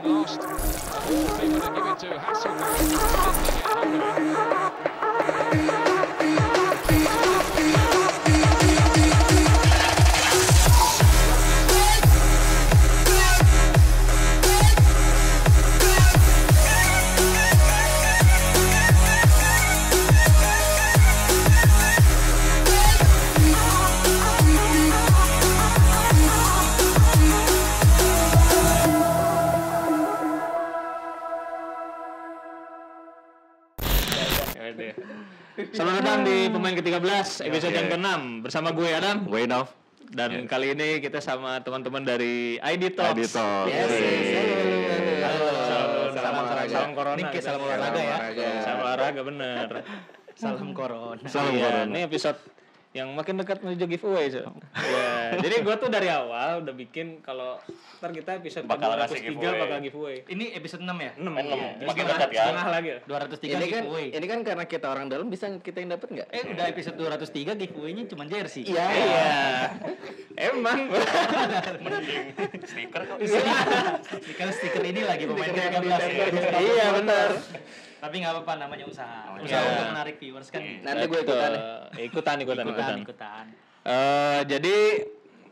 lost. People to give it to Hasselbaink. Selamat datang di pemain ke-13 episode yang ke-6 bersama gue Adam, gue Nov. Dan kali ini kita sama teman-teman dari ID Talks. ID Talks. Yes. Salam olahraga. Salam corona. Ini kayak salam olahraga ya. Salam olahraga bener. Salam corona. Salam Iya, corona. ini episode yang makin dekat menuju giveaway, so. Ya, jadi gue tuh dari awal udah bikin kalau ntar kita episode Bakal 203 ngasih giveaway. bakal giveaway. Ini episode 6 ya? 6 Makin setengah, dekat kan? setengah lagi. 203 Ini kan, giveaway. ini kan karena kita orang dalam bisa kita yang dapat nggak? Udah episode 203 giveaway-nya cuma jersey. Iya. Iya. Emang. Stiker kok. Stiker ini lagi pemain ke-13 ya. Iya benar. Tapi nggak apa-apa, namanya usaha. Iya. Usaha untuk menarik viewers kan. Nanti gue ikutan. Ikutan. Jadi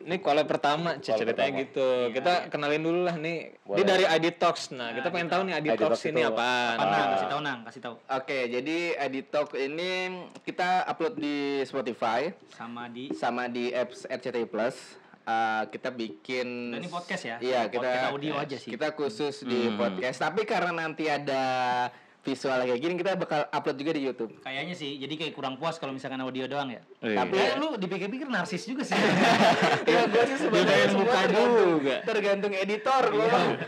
ini collab pertama ceritanya gitu. Kita kenalin dulu lah nih. Ini dari ID Talks. Nah, kita pengen tahu nih ID Talks ini apaan. Kasih tahu. Oke, jadi ID Talk ini kita upload di Spotify Sama di apps RCTI Plus. Kita bikin. Dan ini podcast ya? Iya, Podcast audio aja sih. Kita khusus di podcast. Tapi karena nanti ada visual kayak gini, kita bakal upload juga di YouTube. Kayaknya sih, jadi kayak kurang puas kalau misalkan audio doang ya. Tapi Lu dipikir-pikir narsis juga sih. ya gue sih sebenarnya semua muka juga. tergantung editor.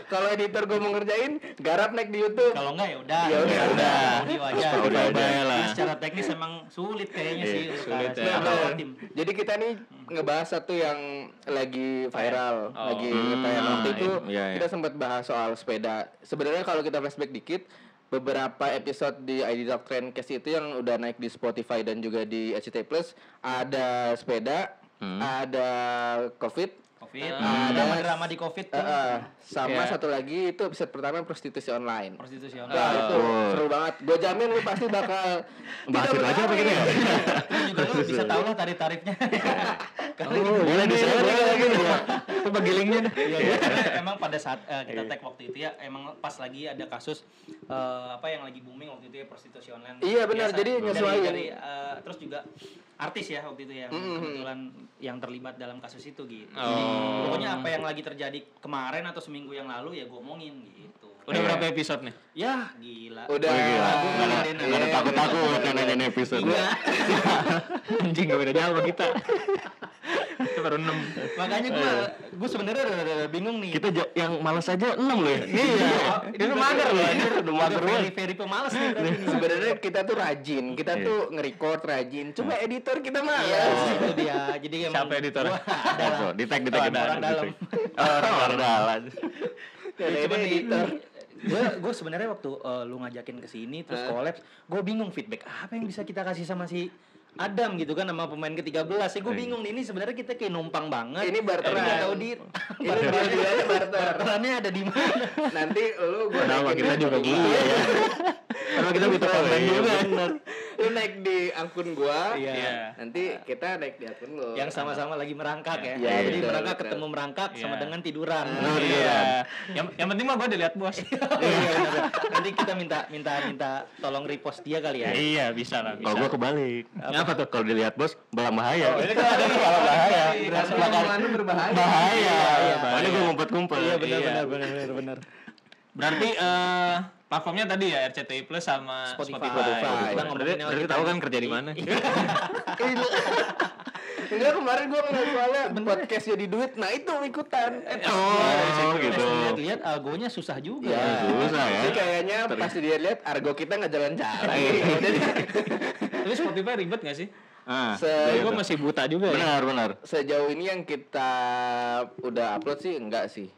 Kalau editor gue mau ngerjain, garap naik di YouTube. Kalau enggak ya udah. Audio aja. Audio aja. Ini secara teknis emang sulit kayaknya sih. sulit ya. Tim. Jadi kita nih ngebahas satu yang lagi viral, lagi ngetren. Waktu itu iya. kita sempat bahas soal sepeda. Sebenarnya kalau kita flashback dikit, beberapa episode di ID Talk Trendcast itu yang udah naik di Spotify dan juga di RCTI Plus ada sepeda, ada COVID, drama di COVID tuh. sama satu lagi itu episode pertama prostitusi online. Prostitusi Wah, online. itu seru banget. Gue jamin lu pasti bakal Bahas itu aja apa gitu ya? Lu juga lu bisa tahu lah tarif-tarifnya. Boleh di sana lagi. Itu bagi linknya deh. Iya, karena emang pada saat kita tag waktu itu ya, emang pas lagi ada kasus apa yang lagi booming waktu itu ya, prostitusi online. Iya, benar. Biasa. Jadi nyesuaiin. dari terus juga artis ya waktu itu yang kebetulan yang terlibat dalam kasus itu gitu. Jadi pokoknya apa yang lagi terjadi kemarin atau seminggu yang lalu ya gue omongin gitu. Udah berapa episode nih? Ya gila. Udah. Gak ada takut-takut nanya episode. Anjing gak beda jauh sama kita. Itu baru 6. Makanya gue sebenarnya udah bingung nih. Kita yang malas aja 6 loh ya. Iya. Itu mager loh. Udah mager banget. Very pemalas nih berarti. Sebenarnya kita tuh rajin, kita tuh nge-record rajin. Cuma editor kita malas. Itu dia. Jadi emang Siapa editor? Ada di tag orang dalam. Orang dalam. Cuman editor. Gue sebenarnya waktu lu ngajakin ke sini terus collab, gue bingung feedback apa yang bisa kita kasih sama si Adam gitu kan, sama pemain ke-13. Gue bingung nih, ini sebenarnya kita kayak numpang banget. Ini barteran. Nggak tahu Ini dia barter. barterannya ada di mana. Nanti lu gua Nama naikin kita juga gitu ya. Karena kita butuh konten juga. Lu naik di akun gua. Iya. Nanti kita naik di akun lu. Yang sama-sama lagi merangkak ya. Iya, Jadi betul, merangkak betul. ketemu merangkak sama dengan tiduran. Iya. Yang penting mah gue dilihat bos. Iya, benar. Nanti kita minta tolong repost dia kali ya. Iya bisa lah. Kalau gua kebalik. Apa tuh? Kalau dilihat bos, belang bahaya. Ini kan ada kalau bahaya. Omongan lu berbahaya. Bahaya. Makanya gua ngumpet-ngumpet. Iya benar. Berarti platformnya tadi ya RCTI Plus sama Spotify. Kita ngomonginnya Berarti tahu kan kerja di mana? Enggak, kemarin gua ngeliat soalnya podcast jadi duit. Nah, itu ikutan. Oh, gitu. Lihat algonya susah juga. Ya, Susah ya. Jadi kayaknya pasti dia lihat argo kita nggak jalan-jalan. Tapi Spotify ribet nggak sih? Se- Gue masih buta juga ya. Benar. Sejauh ini yang kita udah upload sih enggak sih.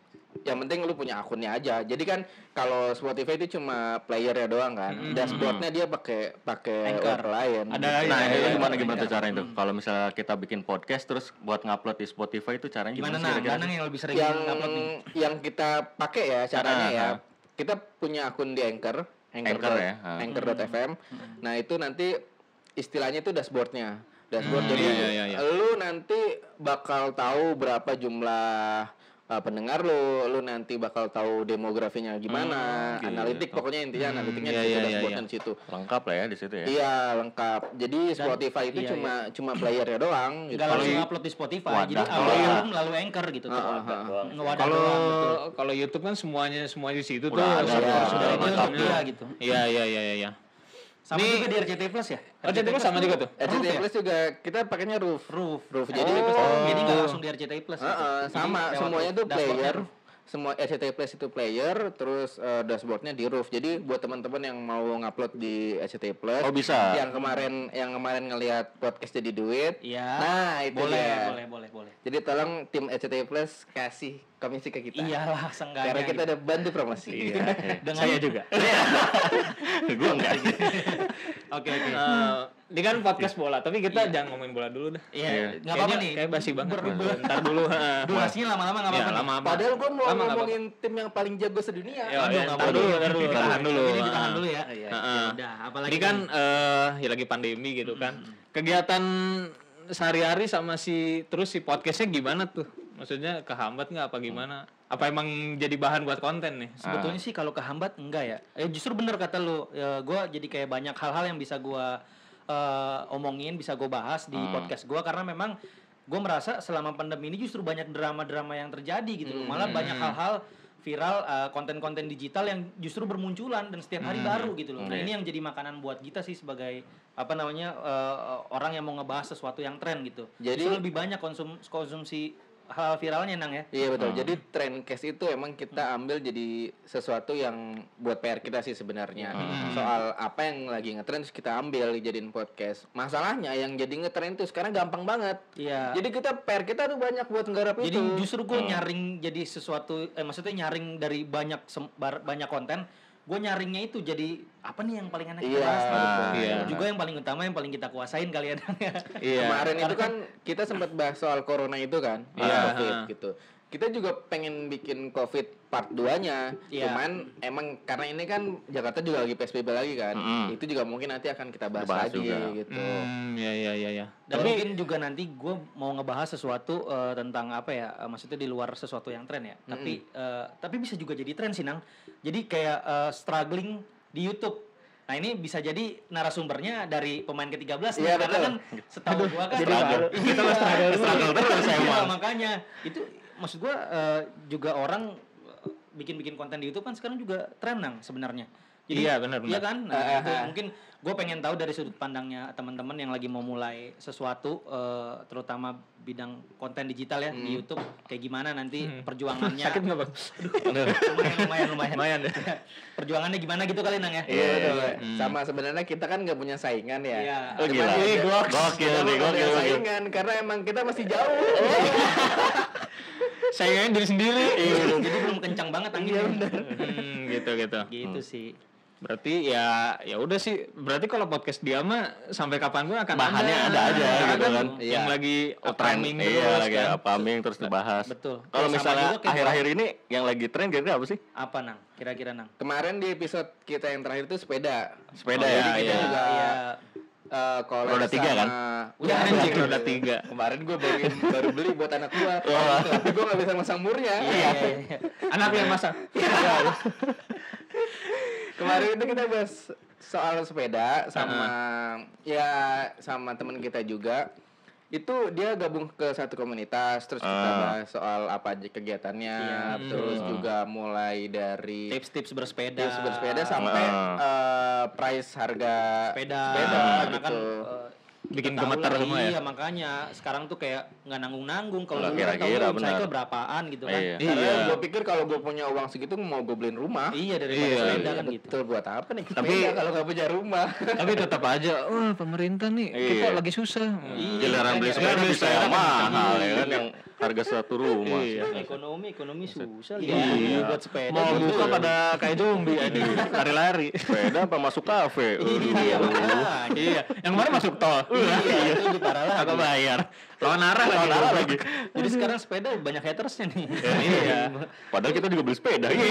yang penting lu punya akunnya aja. Jadi kan kalau Spotify itu cuma playernya doang kan. Dashboardnya dia pakai Anchor. web lain. Ada Nah, ada itu Anchor. gimana tuh caranya tuh? Kalau misalnya kita bikin podcast terus buat ngupload di Spotify itu caranya Gimana sih Nang? kira-kira? Nang yang lebih sering yang upload nih. yang kita pakai ya caranya ya. Ah. Kita punya akun di Anchor Anchor ya. Anchor.fm. Nah, itu nanti istilahnya itu dashboardnya. Dashboard jadi iya. lu nanti bakal tahu berapa jumlah pendengar lu nanti bakal tahu demografinya gimana, gitu. analitik pokoknya intinya analitiknya di iya, situ, iya, dashboardnya iya. di situ. Lengkap lah ya di situ ya. Iya, lengkap. Jadi Spotify itu iya, cuma playernya doang gitu. Nggak langsung upload di Spotify, Wadah jadi doang. algoritma melalui Anchor gitu. Ngewadah Kalau doang, betul. kalau YouTube kan semuanya di situ tuh. Udah ada, Sudah ada, lengkap ada. tuh. Iya, gitu. Iya. Sama Nih- juga di RCTI Plus ya? RCTI Plus sama juga tuh. RCTI Plus juga kita pakainya Roof. Roof. Jadi Jadi nggak langsung di RCTI Plus. gitu. sama Jadi semuanya lewat tuh dashboardnya player. Roof. Semua RCTI Plus itu player, terus dashboardnya di Roof. Jadi buat teman-teman yang mau ngupload di RCTI Plus, Oh, bisa. Yang kemarin ngelihat podcast jadi duit. Iya. Nah, itu dia. Boleh. Jadi tolong tim RCTI Plus kasih komisi ke kita. Iyalah, Karena seenggaknya. kita udah bantu promosi. Iya. Dengan Saya juga. Gua enggak. Oke. Ini kan podcast bola, tapi kita jangan ngomongin bola dulu dah. Iya, nggak apa-apa nih. Kayak basi banget. Ntar dulu. Durasinya lama-lama nggak Iya, apa-apa. nih. lama. Padahal gue mau Lama nggak ngomongin tim yang paling jago sedunia. Ya, Aduh, ya, nggak ntar boleh. dulu, tahan dulu. Ini ditahan dulu ya. Iya. Heeh. Udah, apalagi Ini kan ya lagi pandemi gitu kan. Kegiatan sehari-hari sama si podcastnya gimana tuh? Maksudnya kehambat nggak apa gimana? Apa emang jadi bahan buat konten nih? sebetulnya sih kalau kehambat enggak ya. Justru bener kata lu. Gue jadi kayak banyak hal-hal yang bisa gue omongin, bisa gue bahas di podcast gue karena memang gue merasa selama pandemi ini justru banyak drama-drama yang terjadi gitu loh. Malah banyak hal-hal viral konten-konten digital yang justru bermunculan dan setiap hari baru gitu loh. Nah, ini yang jadi makanan buat kita sih sebagai orang yang mau ngebahas sesuatu yang tren gitu. Jadi- justru lebih banyak konsumsi hal viralnya Nang ya. Iya betul. Jadi Trendcast itu emang kita ambil jadi sesuatu yang buat PR kita sih sebenarnya. Soal apa yang lagi ngetren terus kita ambil dijadiin podcast. Masalahnya yang jadi ngetren itu sekarang gampang banget. Iya. Jadi kita PR kita tuh banyak buat nggarap Jadi itu. justru gue nyaring jadi sesuatu, maksudnya nyaring dari banyak konten, gue nyaringnya itu jadi apa nih yang paling enak kita Iya. bahas gitu. Iya. Juga yang paling utama yang paling kita kuasain kali ya. Iya. Kemarin itu kan kita sempat bahas soal corona itu kan, Iya. COVID gitu. Kita juga pengen bikin COVID part 2-nya. Iya. Cuman emang karena ini kan Jakarta juga lagi PSBB lagi kan. Itu juga mungkin nanti akan kita bahas Dibahas lagi juga. gitu. Iya. Dan mungkin juga nanti gue mau ngebahas sesuatu tentang apa ya, maksudnya di luar sesuatu yang tren ya. Tapi bisa juga jadi tren sih Nang. Jadi kayak struggling di YouTube. Nah ini bisa jadi narasumbernya dari pemain ke-13 Iya, karena betul. kan setahu gua kan jadi baru. kita mah struggle terus Iya, emang. makanya itu maksud gua juga orang bikin konten di YouTube kan sekarang juga tren Nang sebenarnya. Jadi, Iya, benar. Iya kan? Nah, itu mungkin gue pengen tahu dari sudut pandangnya teman-teman yang lagi mau mulai sesuatu, terutama bidang konten digital ya di YouTube, kayak gimana nanti perjuangannya. Sakit nggak bang? Lumayan. Perjuangannya gimana gitu kali Nang ya? Iya betul. Sama sebenarnya kita kan nggak punya saingan ya. Iya. Oh, Cuman gila. ini Gokil kita nih, nggak punya gokil. saingan karena emang kita masih jauh. Sayangnya diri sendiri. Jadi belum kencang banget anginnya. Gitu. Gitu sih. Berarti ya udah sih. Berarti kalau podcast dia mah sampai kapanpun akan Bahannya ada aja Karena gitu kan. Yang Iya. lagi upcoming Iya, terus lagi kan. upcoming terus dibahas. Betul. Kalau Ya, sama misalnya juga kayak akhir-akhir ini yang lagi tren kira-kira apa sih? Apa Nang? Kira-kira Nang? Kemarin di episode kita yang terakhir itu sepeda. Sepeda Oh, ya, jadi kita iya. juga Iya. collab Roda tiga sama- kan? Udah anjing roda 3. Kemarin gue baru beli buat anak gua. Tapi gue nggak bisa masang murnya. Iya. Anak yang masak. Kemarin itu kita bahas soal sepeda sama teman kita juga. Itu dia gabung ke satu komunitas, terus kita bahas soal apa aja kegiatannya, terus juga mulai dari Tips-tips bersepeda. tips bersepeda sampai price harga sepeda gitu. karena kan Bikin kita tahu gemeter lah, semua ya? Iya makanya sekarang tuh kayak nggak nanggung-nanggung kalau Nggak dulu kan kira-kira, tahu cycle benar. berapaan gitu kan. Iya. Karena gue pikir kalau gue punya uang segitu mau gue beliin rumah. Iya daripada sepeda kan gitu. Betul, buat apa nih sepeda kalau nggak punya rumah? Tapi tetap aja, pemerintah nih kita Iya. lagi susah. Giliran beli sepeda bisa yang mahal ya kan, yang harga satu rumah. Iya. Ekonomi susah Iya. buat sepeda. Mau gitu. buka pada kayak zombie aja lari-lari. Sepeda apa masuk kafe? Iya, makanya. Iya, yang kemarin masuk tol. Iya, itu lebih parah lagi. Agak bayar. Lawan arah lagi. Jadi sekarang sepeda banyak hatersnya nih. Iya. Padahal kita juga beli sepeda. Ini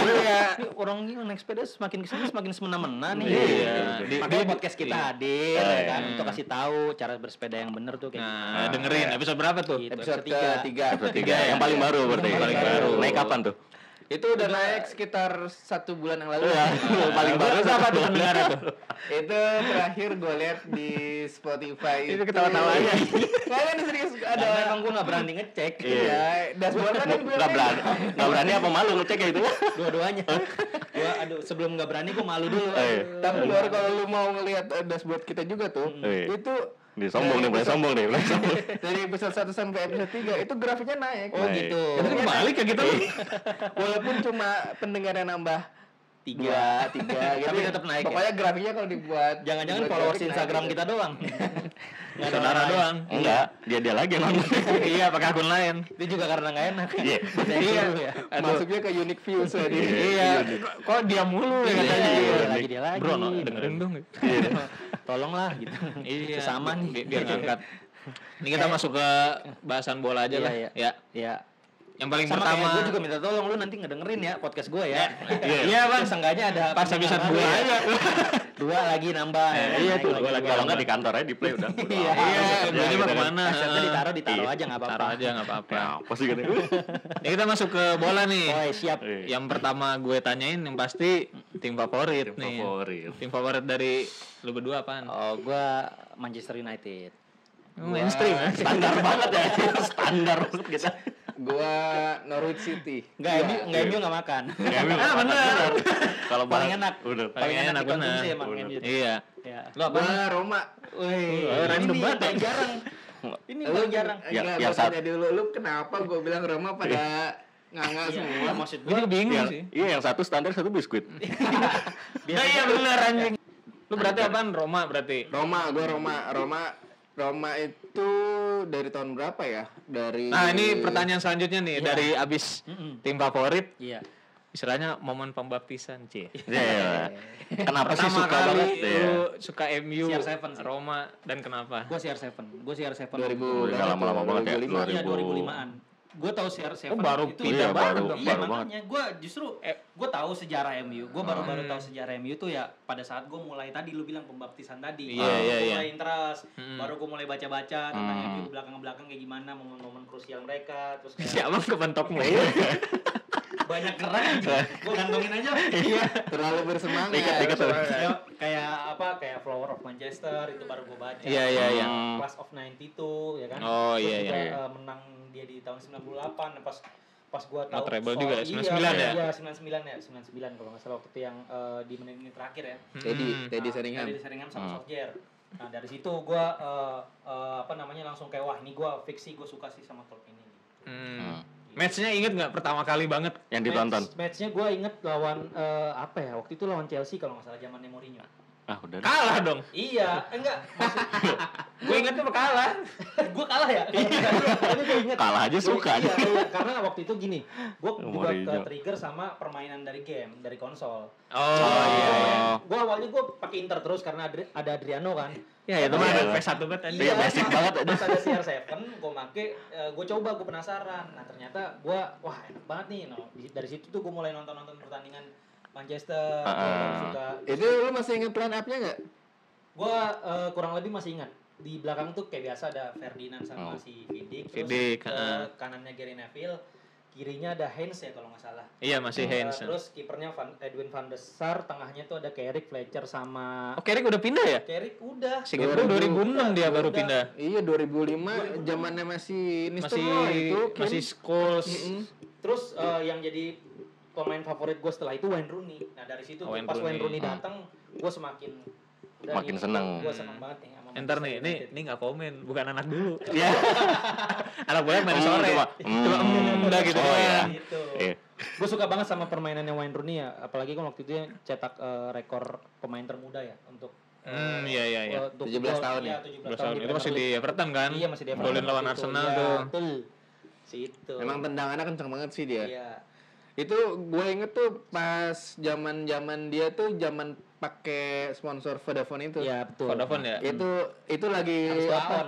orang ini naik sepeda semakin kesini semakin semena-mena nih. Iya. Makanya podcast kita hadir ya kan untuk kasih tahu cara bersepeda yang bener tuh kayak Nah, dengerin episode berapa tuh? Gitu. Episode ketiga. ketiga. Yang paling baru berarti. Paling baru. Naik kapan tuh? Itu udah naik sekitar 1 bulan yang lalu. Paling baru Berapa tuh pendengar tuh? Itu terakhir gue lihat di Spotify. Itu ketawa-tawa aja. Kalian serius Ada ada. memang gue nggak berani ngecek. Iya, dashboard kan yang Nggak berani. Nggak berani apa malu ngecek kayak gitu? Dua-duanya. Gua sebelum nggak berani gue malu dulu. Tapi luar kalau lu mau ngelihat dashboard kita juga tuh, itu Nih sombong nih, mulai sombong nih. dari episode 1 sampai episode 3 itu grafiknya naik. Oh gitu. Itu kebalik ya gitu. Walaupun cuma pendengarnya nambah Tiga. tiga gitu. Tapi tetap naik ya? Pokoknya grafiknya kalau dibuat Jangan-jangan dibuat followers grafik naik Instagram gitu. kita doang. Nggak ada Saudara orang lain. doang. Enggak, dia lagi yang nonton. Iya, pakai akun lain. Itu juga karena nggak enak. Iya. Iya. Masuknya ke unique views ya. Iya, kok diam mulu ya katanya. Dia lagi. Bro, no, dengerin dong. Tolonglah gitu. Iya. Sesama nih. Biar ngangkat. Ini kita masuk ke bahasan bola aja Iya, lah. iya. Ya. Ya. Yang paling Sama pertama. kayak gue juga minta tolong lu nanti ngedengerin ya podcast gue ya. Iya, Bang. Seenggaknya ada Pas episode pendengar 2 baru aja. ya. 2 lagi nambah. Iya tuh, Naik dua lagi. Kalau nggak di kantor aja di play udah. Iya. Jadi mau kemana? Asetnya ditaruh aja nggak apa-apa. Taruh aja nggak apa-apa. Ya, apa sih gitu? Ya kita masuk ke bola nih. Oh, siap. Yang pertama gue tanyain yang pasti tim favorit nih. Favorit. Tim favorit dari lu berdua apaan? Oh, gue Manchester United. Mainstream ya. Standar banget ya. Standar maksud kita. Gua Norwich City. Enggak MU enggak makan. Ah, bener. Kalau Paling bahas- enak. Udah. Paling enak dikonsumsi bener. emang MU. Iya. Ya. Lu apa? Gua Roma. Wih, random ini banget ya. paling jarang. Ini paling jarang. Ya- Enggak, yang gua tanya dulu lu kenapa gua bilang Roma pada nganga semua. Iya, maksud Gue gue juga bingung Yang, sih. iya yang satu standar satu biskuit. Nah, iya bener anjing. Lu berarti apaan? Roma berarti. Roma itu dari tahun berapa ya? Dari Nah, ini pertanyaan selanjutnya nih Iya. dari abis tim favorit. Iya. Istilahnya momen pembaptisan, Cie. Iya. Kenapa sih Pertama suka kali banget? Iya. lu suka MU, CR7 sih. Roma dan kenapa? Gue CR7. Gue CR7. 2000 Udah lama-lama banget ya. 2005. Iya 2005-an. Gue tahu CR7 Oh, baru itu pindah Iya, banget baru- dong. Iya baru makanya gue justru gue tahu sejarah MU. Gue baru-baru tahu sejarah MU tuh ya pada saat gue mulai tadi lu bilang pembaptisan tadi. Iya, Baru iya, gua iya. mulai interest, baru gue mulai baca-baca tentang MU belakang-belakang kayak gimana momen-momen krusial mereka terus kayak Siapa kebentok mulu? banyak gerak. Gue gantungin aja. Iya, terlalu bersemangat. Ikat tuh. Kayak Flower of Manchester itu baru gue baca. Iya, iya, iya. Class of 92 ya kan. Oh, Terus iya, juga, iya. menang dia di tahun 98 pas gua tahu Oh, treble juga ya, 99 ya? Iya, 99 kalau nggak salah waktu itu yang di menit-menit terakhir ya. Teddy Sheringham. Teddy Sheringham sama Solskjaer. Nah, dari situ gua langsung kayak wah, ini gua fix sih, gua suka sih sama klub ini. Matchnya inget nggak pertama kali banget? Yang ditonton. Matchnya gua inget lawan waktu itu lawan Chelsea kalau nggak salah zamannya Mourinho. Ah, udah. Kalah dong. Iya, enggak. Gue inget tuh kalah. Gue kalah ya. Ini gue inget. Kalah aja suka. Iya, karena waktu itu gini, gue juga Mourinho. ke trigger sama permainan dari game, dari konsol. Oh iya. Gue awalnya gue pakai Inter terus karena ada Adriano kan. Ya itu mah Iya. ada PS1 banget tadi. Iya, basic banget aja. Pas ada CR7, gue make, gue coba, gue penasaran. Nah ternyata gue, wah enak banget nih. No. Dari situ tuh gue mulai nonton pertandingan Manchester. Suka. Itu lu masih inget line up-nya enggak? Gue kurang lebih masih ingat. Di belakang tuh kayak biasa ada Ferdinand sama si Vidic. Terus Vidic, kanannya Gary Neville. Kirinya ada Heinz ya kalau nggak salah. Iya masih Heinz. Terus kipernya Edwin van der Sar. Tengahnya tuh ada Carrick, Fletcher sama... Oh, Carrick udah pindah ya? Carrick udah. Seinget gue 2006 dia baru Udah. pindah. Iya 2005 zamannya masih Nistelrooy itu Masih Scholes. Terus yang jadi pemain favorit gue setelah itu Wayne Rooney. Nah dari situ Wayne pas Wayne Rooney. Rooney datang, gue semakin Makin seneng. Gue seneng banget nih sama Entar Manchester nih, United. ini nggak komen, bukan anak dulu. Iya. Anak bola main sore. Cuma, Udah gitu Oh, iya. doang. Gitu. Iya. Gue suka banget sama permainannya Wayne Rooney ya, apalagi kan waktu itu dia cetak rekor pemain termuda ya untuk Iya. untuk 17 tahun ya, ya? 17 Tahun itu masih di Everton kan? Iya masih di Everton Golin lawan waktu itu. Arsenal Ya, tuh. betul. Situ. Emang tendangannya kenceng banget sih dia. Iya. Itu gue inget tuh pas zaman dia tuh zaman pakai sponsor Vodafone itu. Iya, betul. Vodafone ya. Itu lagi Harus apa? lawan.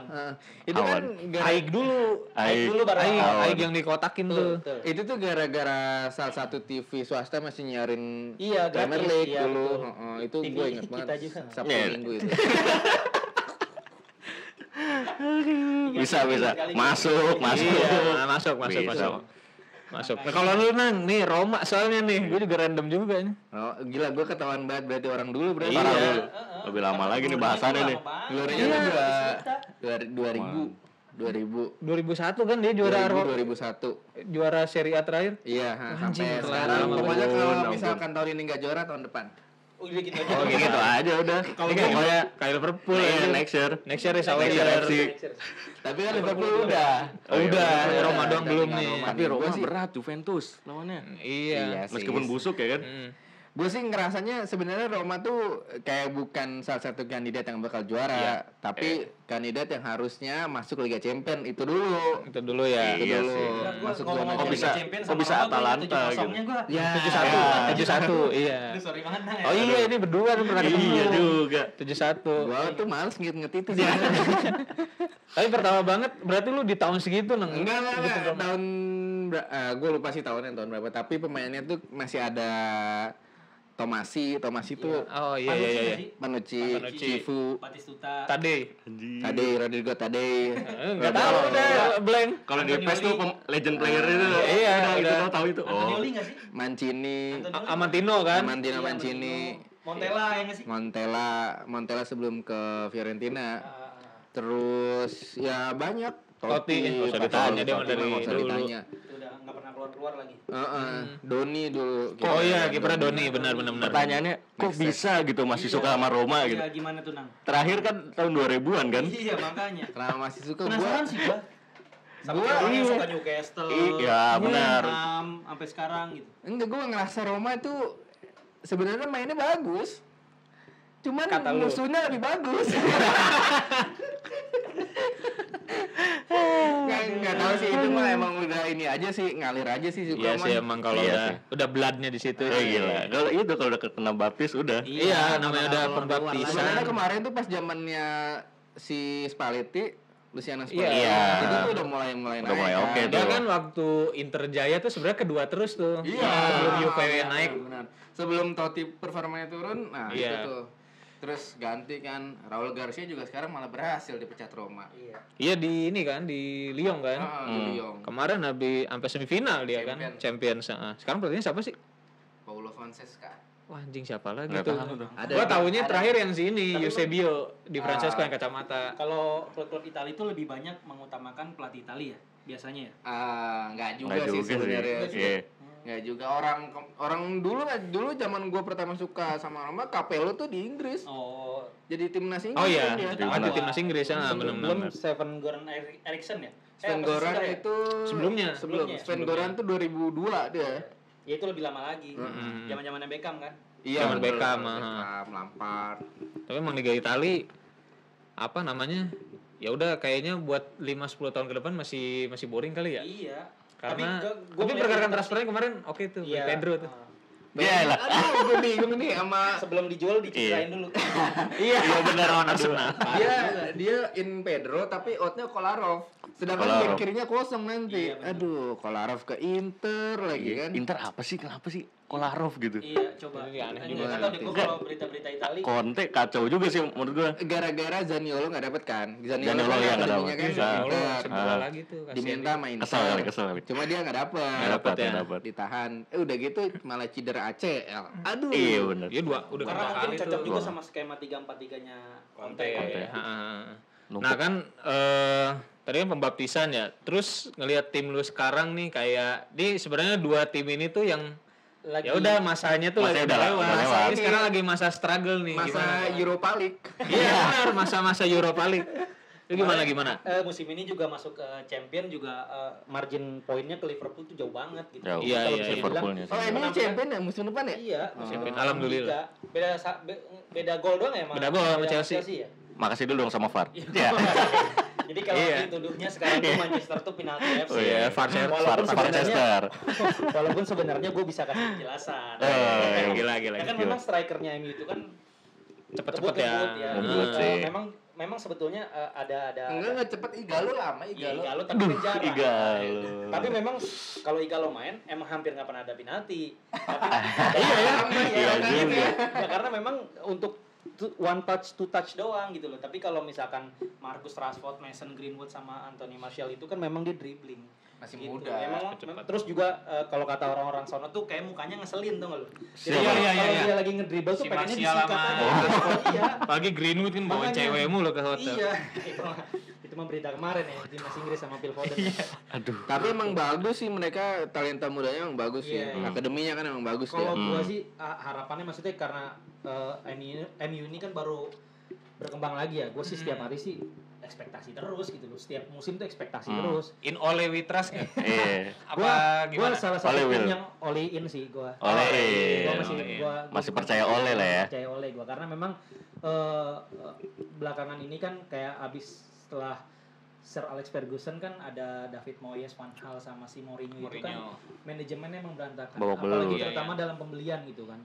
Itu kan Aik dulu. Aik baru lawan. Aik yang dikotakin tuh. Betul. itu tuh gara-gara salah satu TV swasta masih nyarin Iya, Premier gratis. League Iya, dulu. betul. Heeh, itu TV gue inget kita banget. juga. Sabtu Iya. Minggu itu. Bisa. Masuk. Iya, masuk. Bisa. Masuk. Nah, kalau lu Nang, nih Roma soalnya nih, gue juga random juga nih. Oh, gila gue ketahuan banget berarti orang dulu berarti. Parah Iya. lu. Lebih lama lagi nih bahasannya nih. Glorinya tuh 2000 2001 kan dia juara 2001. juara Serie A terakhir. Iya, Anjing, sampai telat sekarang. banget. Pokoknya kalau Ampun. misalkan tahun ini nggak juara tahun depan. Oh, gitu aja. Oh gitu aja udah. Kalau Pokoknya kayak Liverpool iya, ya. next year. Next year is our Next year. year FC. Tapi kan Liverpool udah. Oh, iya, Udah, udah. Roma doang Udah belum tinggal nih. Roma. Tapi Roma Gua sih- berat Juventus lawannya. Iya. sih. Meskipun busuk ya kan. Gue sih ngerasanya sebenarnya Roma tuh kayak bukan salah satu kandidat yang bakal juara, tapi kandidat yang harusnya masuk Liga Champions itu dulu. Itu dulu ya. Iya dulu. sih. Masuk Kok zona bisa- Champions. kok bisa Atalanta gitu? Ya. 71, iya. Sorry mana ya? Oh iya, ini berdua nih pernah ketemu. Iya juga. 71. Gua tuh males nget itu sih. Tapi pertama banget berarti lu di tahun segitu Nang. Enggak. Tahun gue lupa sih tahun berapa, tapi pemainnya tuh masih ada Tomasi tuh Oh iya. Panucci, Panucci. Cifu, Batistuta. Tade. Rodrigo Tadei. Enggak tahu udah blank. Kalau di PES tuh legend player itu. Iya, itu udah. tahu itu. Oh. Antonioli nggak sih? Mancini, Amantino kan. Amantino Iya, Mancini, Montella ya nggak sih? Montella sebelum ke Fiorentina. Terus ya banyak. Totti, nggak usah ditanya, dia mah dari nggak usah dulu. ditanya. Udah nggak pernah keluar lagi. Doni dulu. Oh iya, kipernya Doni, benar. Pertanyaannya kok bisa gitu masih suka sama Roma gitu. Iya, gimana tuh, Nang? Terakhir kan tahun 2000-an kan? Iya, makanya. Kenapa masih suka gua? Penasaran sih gua. Sama Gua- orang yang iya. suka Newcastle. Iya, benar. Tottenham, sampai sekarang gitu. Enggak, gue ngerasa Roma itu sebenarnya mainnya bagus. Cuman Kata lu. musuhnya lebih bagus. Nggak tahu sih itu mah emang udah ini aja sih, ngalir aja sih suka Iya mah. sih emang kalau Iya udah bloodnya di situ. Gila. Kalau itu kalau udah kena baptis udah. Iya, namanya udah Sebenarnya pembaptisan. kemarin tuh pas zamannya si Spalletti, Luciano Spalletti. Iya. Itu tuh udah mulai Udah mulai oke Dia tuh. kan waktu Inter Jaya tuh sebenarnya kedua terus tuh. Iya. Sebelum Juve Iya, naik. benar. Sebelum Totti performanya turun, nah Iya. itu tuh. Terus ganti kan Raul Garcia juga sekarang malah berhasil dipecat Roma. Iya. Iya di ini kan di Lyon kan. Di Lyon. Kemarin habis sampai semifinal dia kan Champions. Sekarang pelatihnya siapa sih? Paulo Fonseca. Wah anjing siapa lagi Nggak tuh? tahu tuh. Gua tahunya terakhir yang sini Eusebio di Francesco yang kacamata. Kalau klub-klub Italia itu lebih banyak mengutamakan pelatih Italia ya, biasanya ya. Enggak juga Nggak sih juga sebenarnya. Iya. Enggak juga orang dulu zaman gua pertama suka sama Roma, Capello tuh di Inggris. Oh, Jadi timnas Inggris Oh iya, kan dia. ada timnas Inggris ya, sebelum benar-benar. Steven Goran Eriksson ya? Sven apa Goran Sisuka ya? itu Sebelumnya. Sven Goran tuh 2002 dia. Ya itu lebih lama lagi. Zaman-zamannya Beckham kan? Iya, Zaman betul, Beckham, Beckham, Lampard. Tapi emang Liga Itali apa namanya? Ya udah kayaknya buat 5-10 tahun ke depan masih boring kali ya. Iya. Karena gua tapi melihat pergerakan itu- transfernya kemarin oke tuh, Iya. Pedro tuh. Iya lah. Aduh, gue bingung nih sama Sebelum dijual diceritain dulu. Iya benar lawan Arsenal. dia in Pedro tapi outnya Kolarov. Sedangkan Kolarov. back kirinya kosong nanti. Aduh, Kolarov ke Inter lagi kan. Inter apa sih? Kenapa sih Kolarov gitu? Iya, coba. Ini aneh Ini juga. nggak tahu deh, gua kalau berita-berita Italia. Conte kacau juga sih menurut gua. Gara-gara Zaniolo nggak dapet kan. Zaniolo kan yang nggak akademinya dapet. kan Iya. Inter. Sebentar lagi tuh kasihan. Diminta main Kesel kali. Cuma dia nggak dapet. Nggak dapat, ya. nggak dapat. Ditahan. Udah gitu malah cedera ACL. Aduh. Iya benar. Dia udah Karena kedua mungkin kali cocok tuh. juga sama skema 3-4-3-nya Conte. Conte. Ha. Nah kan tadi kan pembaptisan ya. Terus ngelihat tim lu sekarang nih kayak di sebenarnya dua tim ini tuh yang Lagi ya udah masanya tuh Masanya lagi udah lewat. lewat. Ini sekarang lagi masa struggle nih. Masa gimana? Europa League. Iya benar masa-masa Europa League. Itu gimana? musim ini juga masuk ke champion juga margin poinnya ke Liverpool tuh jauh banget gitu. Jauh. Iya, Kalau iya, bisa iya. dibilang, Liverpoolnya sih. Oh, ini champion ya musim depan ya? Iya, musim Champion. depan. Alhamdulillah. Beda gol doang ya, Beda gol sama Chelsea. ya. Makasih dulu dong sama VAR. Iya. Jadi kalau dituduhnya sekarang tuh Manchester tuh penalti FC. Oh iya, Manchester. Walaupun sebenarnya gue bisa kasih penjelasan. Gila. Ya kan memang strikernya MU itu kan Cepet-cepet ya. Ngebut sih. Memang sebetulnya ada Enggak cepet Igalo lama Igalo tapi kan jarang. Igalo. Tapi memang kalau Igalo main emang hampir nggak pernah ada penalti. Iya juga. Ya karena memang untuk one touch, two touch doang gitu loh. Tapi kalau misalkan Marcus Rashford, Mason Greenwood sama Anthony Martial itu kan memang dia dribbling. Masih Gitu. muda. Terus juga kalau kata orang-orang sono tuh kayak mukanya ngeselin tuh nggak lo? Jadi Iya, iya, kalau iya. dia lagi ngedribble tuh Si pengennya Martial disikat sama- aja. Iya. Pagi Greenwood kan bawa Makanya. cewekmu lo ke hotel. Iya. Itu mah berita kemarin ya timnas Inggris sama Phil Foden. Aduh. Tapi emang bagus sih mereka, talenta mudanya emang bagus sih. Iya. Akademinya kan emang bagus Kalau ya. gua sih harapannya maksudnya karena MU ini kan baru berkembang lagi ya. Gua sih setiap hari sih ekspektasi terus gitu loh. Setiap musim tuh ekspektasi terus. In Ole we trust nggak? Iya. Apa Gua gimana? salah satu Ole tim Will. yang all in sih gua. All in. Gua masih All in. gua Masih percaya Ole lah ya. Percaya Ole gua karena memang belakangan ini kan kayak abis setelah Sir Alex Ferguson kan ada David Moyes, Van Gaal sama si Mourinho itu kan Mourinho. manajemennya emang berantakan. Babak Apalagi belur. terutama dalam pembelian gitu kan.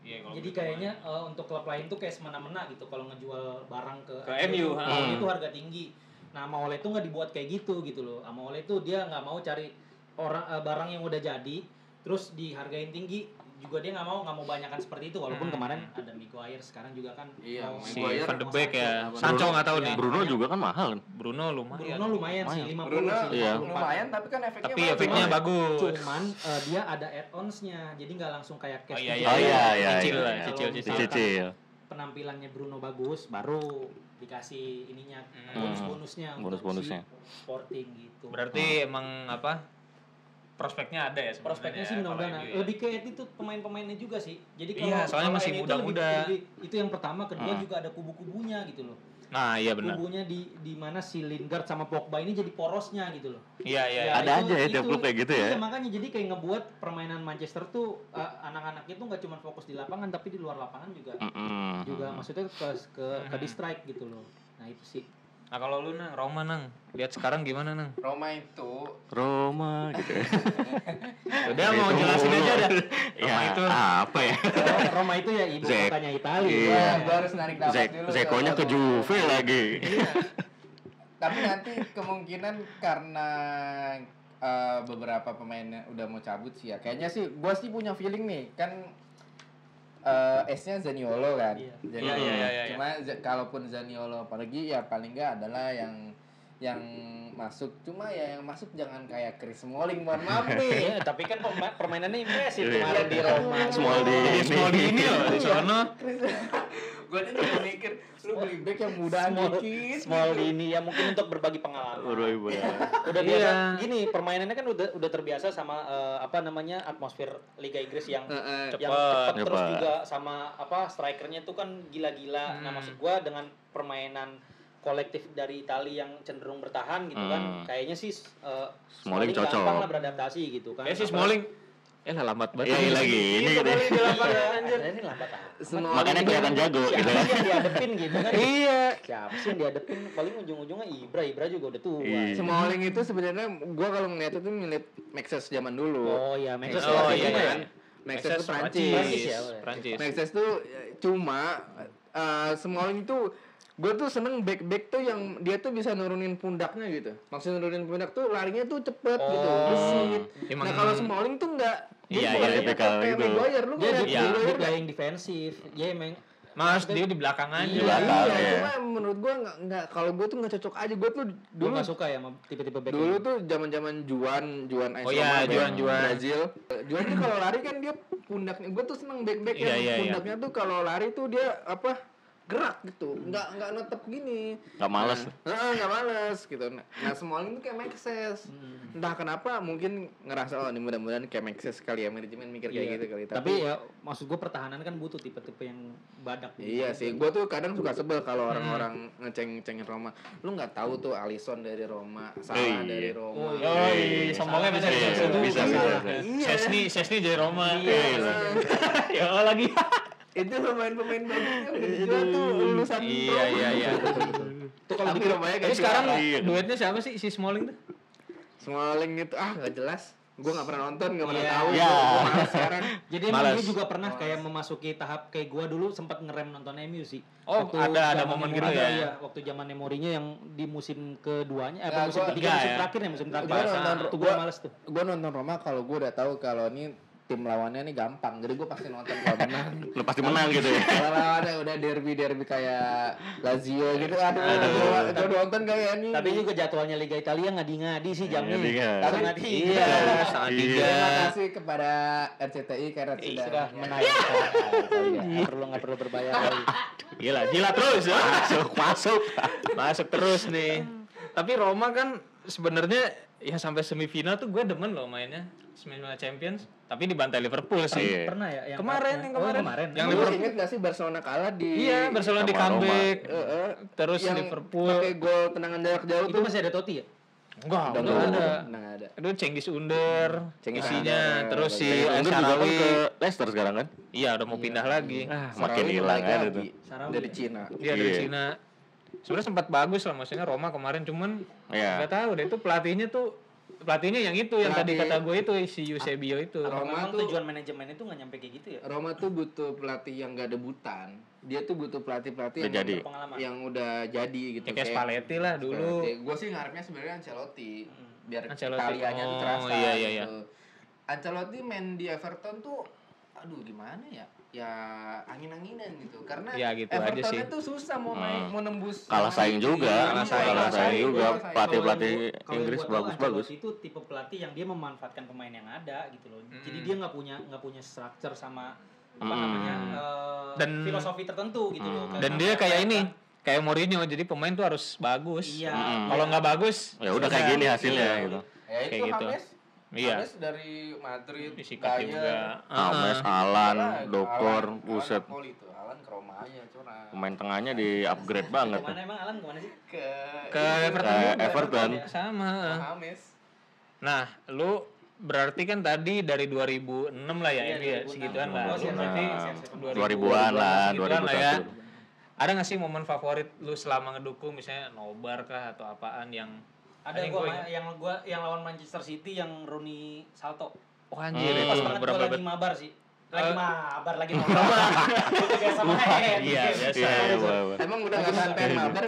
Iya, kalau Jadi gitu kayaknya untuk klub lain tuh kayak semena-mena gitu kalau ngejual barang ke MU, itu harga tinggi. Nah, sama Ole tuh nggak dibuat kayak gitu loh. Sama Ole tuh dia nggak mau cari orang barang yang udah jadi terus dihargain tinggi. Juga dia nggak mau banyakan seperti itu walaupun kemarin ada Maguire sekarang juga kan Iya, mau- si Maguire Van de mau Beek Sancho. ya. Sancho nggak tahu Iya. nih. Bruno juga kan mahal kan? Bruno lumayan. Bruno lumayan sih 50 Bruno sih. Iya. 54. lumayan tapi kan efeknya Tapi bagus. efeknya bagus. Cuman dia ada add-ons-nya. Jadi nggak langsung kayak cash. Oh iya, gitu. iya, Oh iya, iya, Cicil iya. lah, Kalau cicil. misalkan Dicicil. penampilannya Bruno bagus baru dikasih ininya bonus-bonusnya untuk Bonus-bonusnya. si Sporting gitu. Berarti emang apa? Prospeknya ada ya sebenarnya. Prospeknya sih kalau mudah-mudahan MU ya. lebih ke itu pemain-pemainnya juga sih. Jadi kalau Iya, soalnya kalau masih MU itu muda-muda. itu yang pertama, kedua juga ada kubu-kubunya gitu loh. Nah, iya benar. Kubunya di mana si Lingard sama Pogba ini jadi porosnya gitu loh. Iya, iya. Ya, Ada aja ya tiap klub kayak gitu ya. Iya, makanya jadi kayak ngebuat permainan Manchester tuh anak-anaknya tuh nggak cuma fokus di lapangan tapi di luar lapangan juga juga maksudnya ke di strike gitu loh. Nah, itu sih. Nah, kalau lu Nang, Roma Nang, lihat sekarang gimana Nang? Roma itu Roma gitu ya. Udah mau jelasin aja dah. Ya, Roma itu. apa ya? Roma itu ya ibu Zek. kotanya Italia. Iya. gua harus narik nafas dulu. Zekonya ke Juve lagi. Iya. Tapi nanti kemungkinan karena beberapa pemainnya udah mau cabut sih ya. Kayaknya sih gua sih punya feeling nih, kan S-nya Zaniolo kan. Iya. Zaniolo. Iya. Cuma kalaupun Zaniolo pergi ya paling enggak adalah yang masuk. Cuma ya yang masuk jangan kayak Chris Smalling, mohon maaf nih. Iya, tapi kan permainannya impresif Iya. kemarin di Roma. Small di Small di ini loh di sono. Gue tuh juga mikir lu beli back yang mudahan dikit. Small di ini ya mungkin untuk berbagi pengalaman. Udah biasa Iya. gini permainannya kan udah terbiasa sama atmosfer Liga Inggris yang Heeh. yang cepat terus Cepat. juga sama strikernya tuh kan gila-gila. Nah, maksud gua dengan permainan kolektif dari Italia yang cenderung bertahan gitu kan. Kayaknya sih Smalling cocok. gampang lah beradaptasi gitu kan. Ya si Smalling lambat banget. Iya lagi ini gitu. Di lapangan anjir. Ini lambat amat. Makanya kelihatan jago gitu Siapa kan. sih yang dihadepin gitu kan? Iya. Siapa sih yang dihadepin? Paling ujung-ujungnya Ibra juga udah tua. Iya. Smalling itu sebenarnya gua kalau ngeliat itu mirip Maxes zaman dulu. Oh iya, Manchester Oh, United iya, kan. iya. Maxes itu Prancis Prancis. ya. Prancis. Maxes tuh cuma Smalling itu gue tuh seneng back tuh yang dia tuh bisa nurunin pundaknya gitu. Maksud nurunin pundak tuh larinya tuh cepet gitu, gesit. Emang- Nah kalau Smalling tuh enggak. Iya, Dia iya, tipikal kayak gitu. Maguire, lu Dia ngeliat Iya. Maguire dia yang defensif. Dia emang Mas dia di belakang aja. Iya, belakang, Iya, ya. cuma menurut gua enggak kalau gua tuh enggak cocok aja. Gua tuh dulu dulu nggak suka ya sama tipe-tipe back. dulu tuh zaman-zaman Juan Oh iya, Juan. Brazil. Juan tuh kalau lari kan dia pundaknya, gua tuh seneng back Iya, yang iya, pundaknya tuh kalau lari tuh dia gerak gitu, nggak netep gini. Gak males. Nggak males gitu. Nah Smalling tuh kayak Maxes. Entah kenapa mungkin ngerasa ini mudah-mudahan kayak Maxes kali ya, manajemen mikir kayak gitu kali. Tapi ya maksud gue pertahanan kan butuh tipe-tipe yang badak. Iya sih, gue tuh kadang suka sebel kalau orang-orang ngeceng-cengin Roma. Lu nggak tahu tuh Alisson dari Roma, Salah Iya. dari Roma. Oh iya, sombongnya bisa Iya, bisa. bisa. Iya. Sesni jadi Roma. Iya. Ya lagi. Itu pemain-pemain bagusnya udah dijual tuh lulusan Iya. Tuh kalau di Romanya Tapi sekarang duetnya siapa sih si Smalling tuh? Smalling itu nggak jelas. Gue nggak pernah nonton, nggak pernah Iya. tahu. Iya. Gue malas sekarang. Jadi emang Malas. dia juga pernah kayak memasuki tahap kayak gua dulu sempat ngerem nonton MU sih. Oh, ada zaman momen Mourinho, gitu ya? Iya, waktu zaman Mourinho yang di musim keduanya, Nggak, musim gua- ketiga, enggak musim ya. terakhir ya, musim terakhir. Gua nonton- Itu gua- gua males tuh. Gue nonton Roma kalau gue udah tahu kalau ini tim lawannya nih gampang, jadi gue pasti nonton kalau menang. Lu pasti menang gitu ya. Kalau lawannya udah derby kayak Lazio gitu, gue nonton kayak ini. Tapi juga jadwalnya Liga Italia ngadi-ngadi sih jamnya. Ngadi-ngadi. Setengah tiga. Iya, setengah Iya. tiga. Terima kasih kepada RCTI karena sudah menayangkan. Nggak perlu berbayar lagi. Gila terus ya. Masuk. Terus nih. Tapi Roma kan sebenarnya ya sampai semifinal tuh gue demen loh mainnya. Semifinal Champions, tapi dibantai Liverpool sih. Iya. Pernah ya yang Kemarin. yang Yang Yang lu Liverpool. inget gak sih Barcelona kalah di Iya, Barcelona di Sama Roma. comeback. Terus yang Liverpool. pakai gol tendangan jarak jauh itu tuh. masih ada Totti ya? Enggak Udah ada. ada. Itu Cengiz Under Cengiz isinya, Under. terus si Undur juga kan Sharawi. ke Leicester sekarang kan? Iya, udah mau pindah lagi. Makin hilang aja tuh. Sarawi Dari ya? Cina. Dia dari Iya. Cina. Sebenarnya sempat bagus lah, maksudnya Roma kemarin cuman Iya. nggak tahu deh itu pelatihnya yang itu yang tadi Pelatih- kata gue itu si Eusebio itu. Roma Memang tuh- tujuan manajemen itu nggak nyampe kayak gitu ya? Roma tuh butuh pelatih yang gak debutan. Dia tuh butuh pelatih-pelatih Udah yang jadi. Pengalaman. yang udah jadi gitu. Ya kayak Spalletti lah dulu. Gue sih ngarepnya sebenarnya Ancelotti. Biar Ancelotti. Italianya tuh Oh, terasa iya. gitu. Ancelotti main di Everton tuh gimana ya? Ya angin-anginan gitu. Karena Ya, gitu aja Everton sih. tuh susah mau mau nembus. Kalah saing juga, Kalah saing. kalah saing juga. Kalah Pelatih-pelatih Kalau yang Inggris gua tahu, bagus-bagus. Ancelotti itu tipe pelatih yang dia memanfaatkan pemain yang ada gitu loh. Jadi dia nggak punya structure sama apa namanya Dan- filosofi tertentu gitu loh. Dan dia kayak ini, kayak Mourinho, jadi pemain tuh harus bagus. Iya. Kalau nggak bagus, Ya udah kayak gini hasilnya gitu. Ya itu Kayak gitu. James. Iya. James dari Madrid, Disikat Bayern. juga. James, Alan, Dokor, buset. Napoli itu, Alan ke Roma aja curang. Pemain tengahnya di upgrade banget. Kemana emang Alan kemana sih? Ke Everton Ke juga. Everton. Sama. James. Nah, lu berarti kan tadi dari 2006 lah ya, Iya, ini ya 2006. segituan lah. Oh, siap, Berarti siap. 2000-an lah, segituan lah ya. 2001. Ada nggak sih momen favorit lu selama ngedukung, misalnya nobar kah atau apaan yang Ada yang gua ingat? yang lawan Manchester City yang Rooney salto. Oh anjir, Pas itu banget gua berapa lagi bet? mabar sih. Lagi nobar. Itu biasa main. Iya, biasa. Iya, boleh. Emang udah nggak santai mabar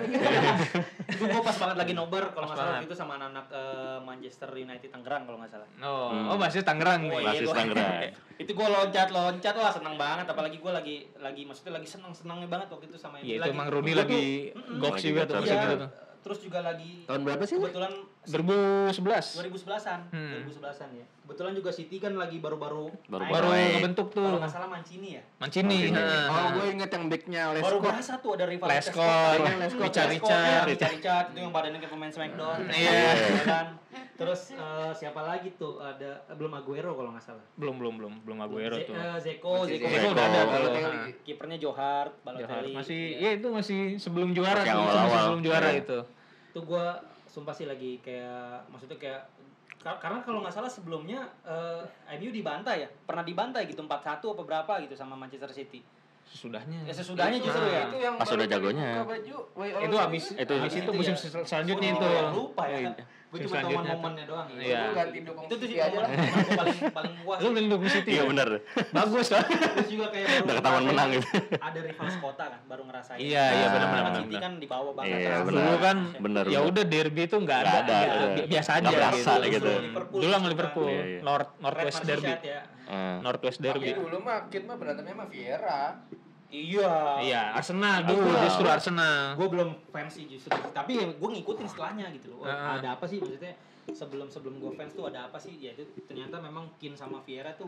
Itu gue pas banget lagi nobar kalau nggak salah banget. waktu itu sama anak-anak Manchester United Tangerang kalau nggak salah. Oh, masih Tangerang nih. iya, Basis gua- Tangerang. Itu gue loncat wah seneng banget apalagi gue lagi maksudnya lagi senengnya banget waktu itu sama Iya, itu lagi- emang Rooney gua lagi tuh, goks Lagi juga tuh gacor. musim iya, itu tuh. terus juga lagi Tahun berapa sih? kebetulan 2011. 2011-an, 2011-an ya. Kebetulan juga City kan lagi baru-baru Baru- naik. Baru Baik. ngebentuk tuh. Kalau nggak salah Mancini ya. Mancini. Mancini. Nah. Oh, gue inget yang backnya Baru Lescott. berasa tuh ada rivalitas. Lescott, Richard Richard. Richard itu yang badannya kayak pemain Smackdown. Iya. Ya kan? Terus siapa lagi tuh? Ada belum Aguero kalau nggak salah. Belum Aguero tuh. Zeko Zeko udah ada tuh. Balotelli. Nah. Kipernya Johar, Johar. Balotelli. Masih Iya. ya itu masih sebelum juara Masih tuh, awal-awal. masih sebelum juara Iya. itu. Itu gue sumpah sih lagi kayak maksudnya kayak karena kalau nggak salah sebelumnya MU dibantai ya, pernah dibantai gitu 4-1 apa berapa gitu sama Manchester City. Sesudahnya. Ya sesudahnya justru ya. Itu yang Pas udah baru jagonya. buka baju, way all Itu season. habis Itu- habis itu itu musim ya. selanjutnya Oh, itu. lupa ya. Gue Musim cuma tahu selanjutnya momennya doang. ya. Iya. Gue ganti dukung Itu tuh sih City aja lah. momen paling puas. Lu beli dukung City. Iya ya? bener. Bagus lah. Terus juga kayak baru Udah ketahuan ngerasain menang gitu. Ada rival sekota kan, baru ngerasain. Iya, iya, benar-benar, Kan benar. City kan di bawah banget. Iya, terasa. benar. Dulu kan Bener, ya bener. udah derby itu nggak Nggak ada, ada, ya, iya. biasa Nggak aja berasa gitu. gitu. Liverpool Dulu sama juga. Liverpool, Iya, iya. Northwest Red derby. Merseyside ya. Northwest Tapi derby. dulu mah Kid mah berantemnya sama Vieira. Iya. Iya, Arsenal dulu justru Arsenal. Gue belum fans sih justru, tapi gue ngikutin setelahnya gitu loh. Oh, Heeh. ada apa sih maksudnya? Sebelum gue fans tuh ada apa sih? Ya itu ternyata memang Keane sama Vieira tuh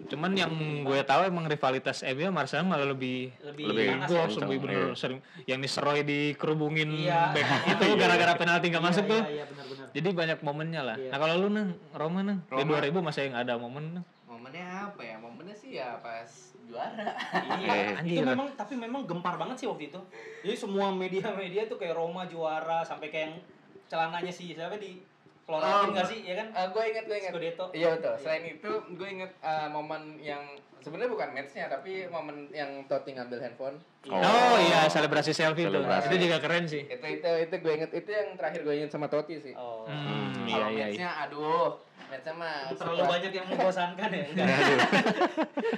Cuman yang gue tahu emang rivalitas MU sama Arsenal malah lebih Lebih panas goks, kenceng, lebih bener iya. sering yang diseroy dikerubungin Iya. back itu gara-gara penalti nggak masuk tuh. Iya benar-benar. Jadi banyak momennya lah. Iya. Nah kalau lu neng Roma neng di Roma. 2000 masih nggak ada momen neng. Momennya apa ya? Momennya sih ya pas juara. Iya, Anjir. itu memang gempar banget sih waktu itu. Jadi semua media-media tuh kayak Roma juara sampai kayak yang celananya sih siapa di Florentin nggak sih, ya kan? Gue inget. Scudetto. Iya betul. Selain itu, gue inget momen yang Sebenarnya bukan match-nya tapi momen yang Totti ngambil handphone. Oh iya, selebrasi selfie tuh. Selebrasi. Itu juga keren sih. Itu gue inget, itu yang terakhir gue inget sama Totti sih. Oh. Kalau Iya. match-nya aduh, match-nya mah Terlalu banyak yang membosankan ya.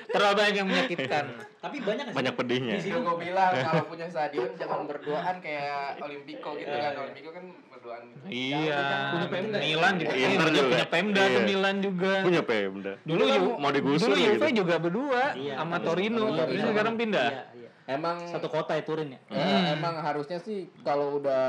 Terlalu banyak yang menyakitkan. Tapi banyak nggak sih? Banyak pedihnya. Di situ gue bilang kalau punya stadion jangan berduaan kayak Olimpico gitu kan. Olimpico kan berduaan gitu. Iya. Punya Pemda. Milan juga. Inter Iya, juga. punya Pemda tuh Iya. Milan juga. Punya Pemda. Dulu mau digusur dulu gitu. Juve juga berdua Iya, sama sama Torino. Torino. Terus sekarang pindah. Iya, iya. Emang Satu kota ya Turin ya. emang harusnya sih kalau udah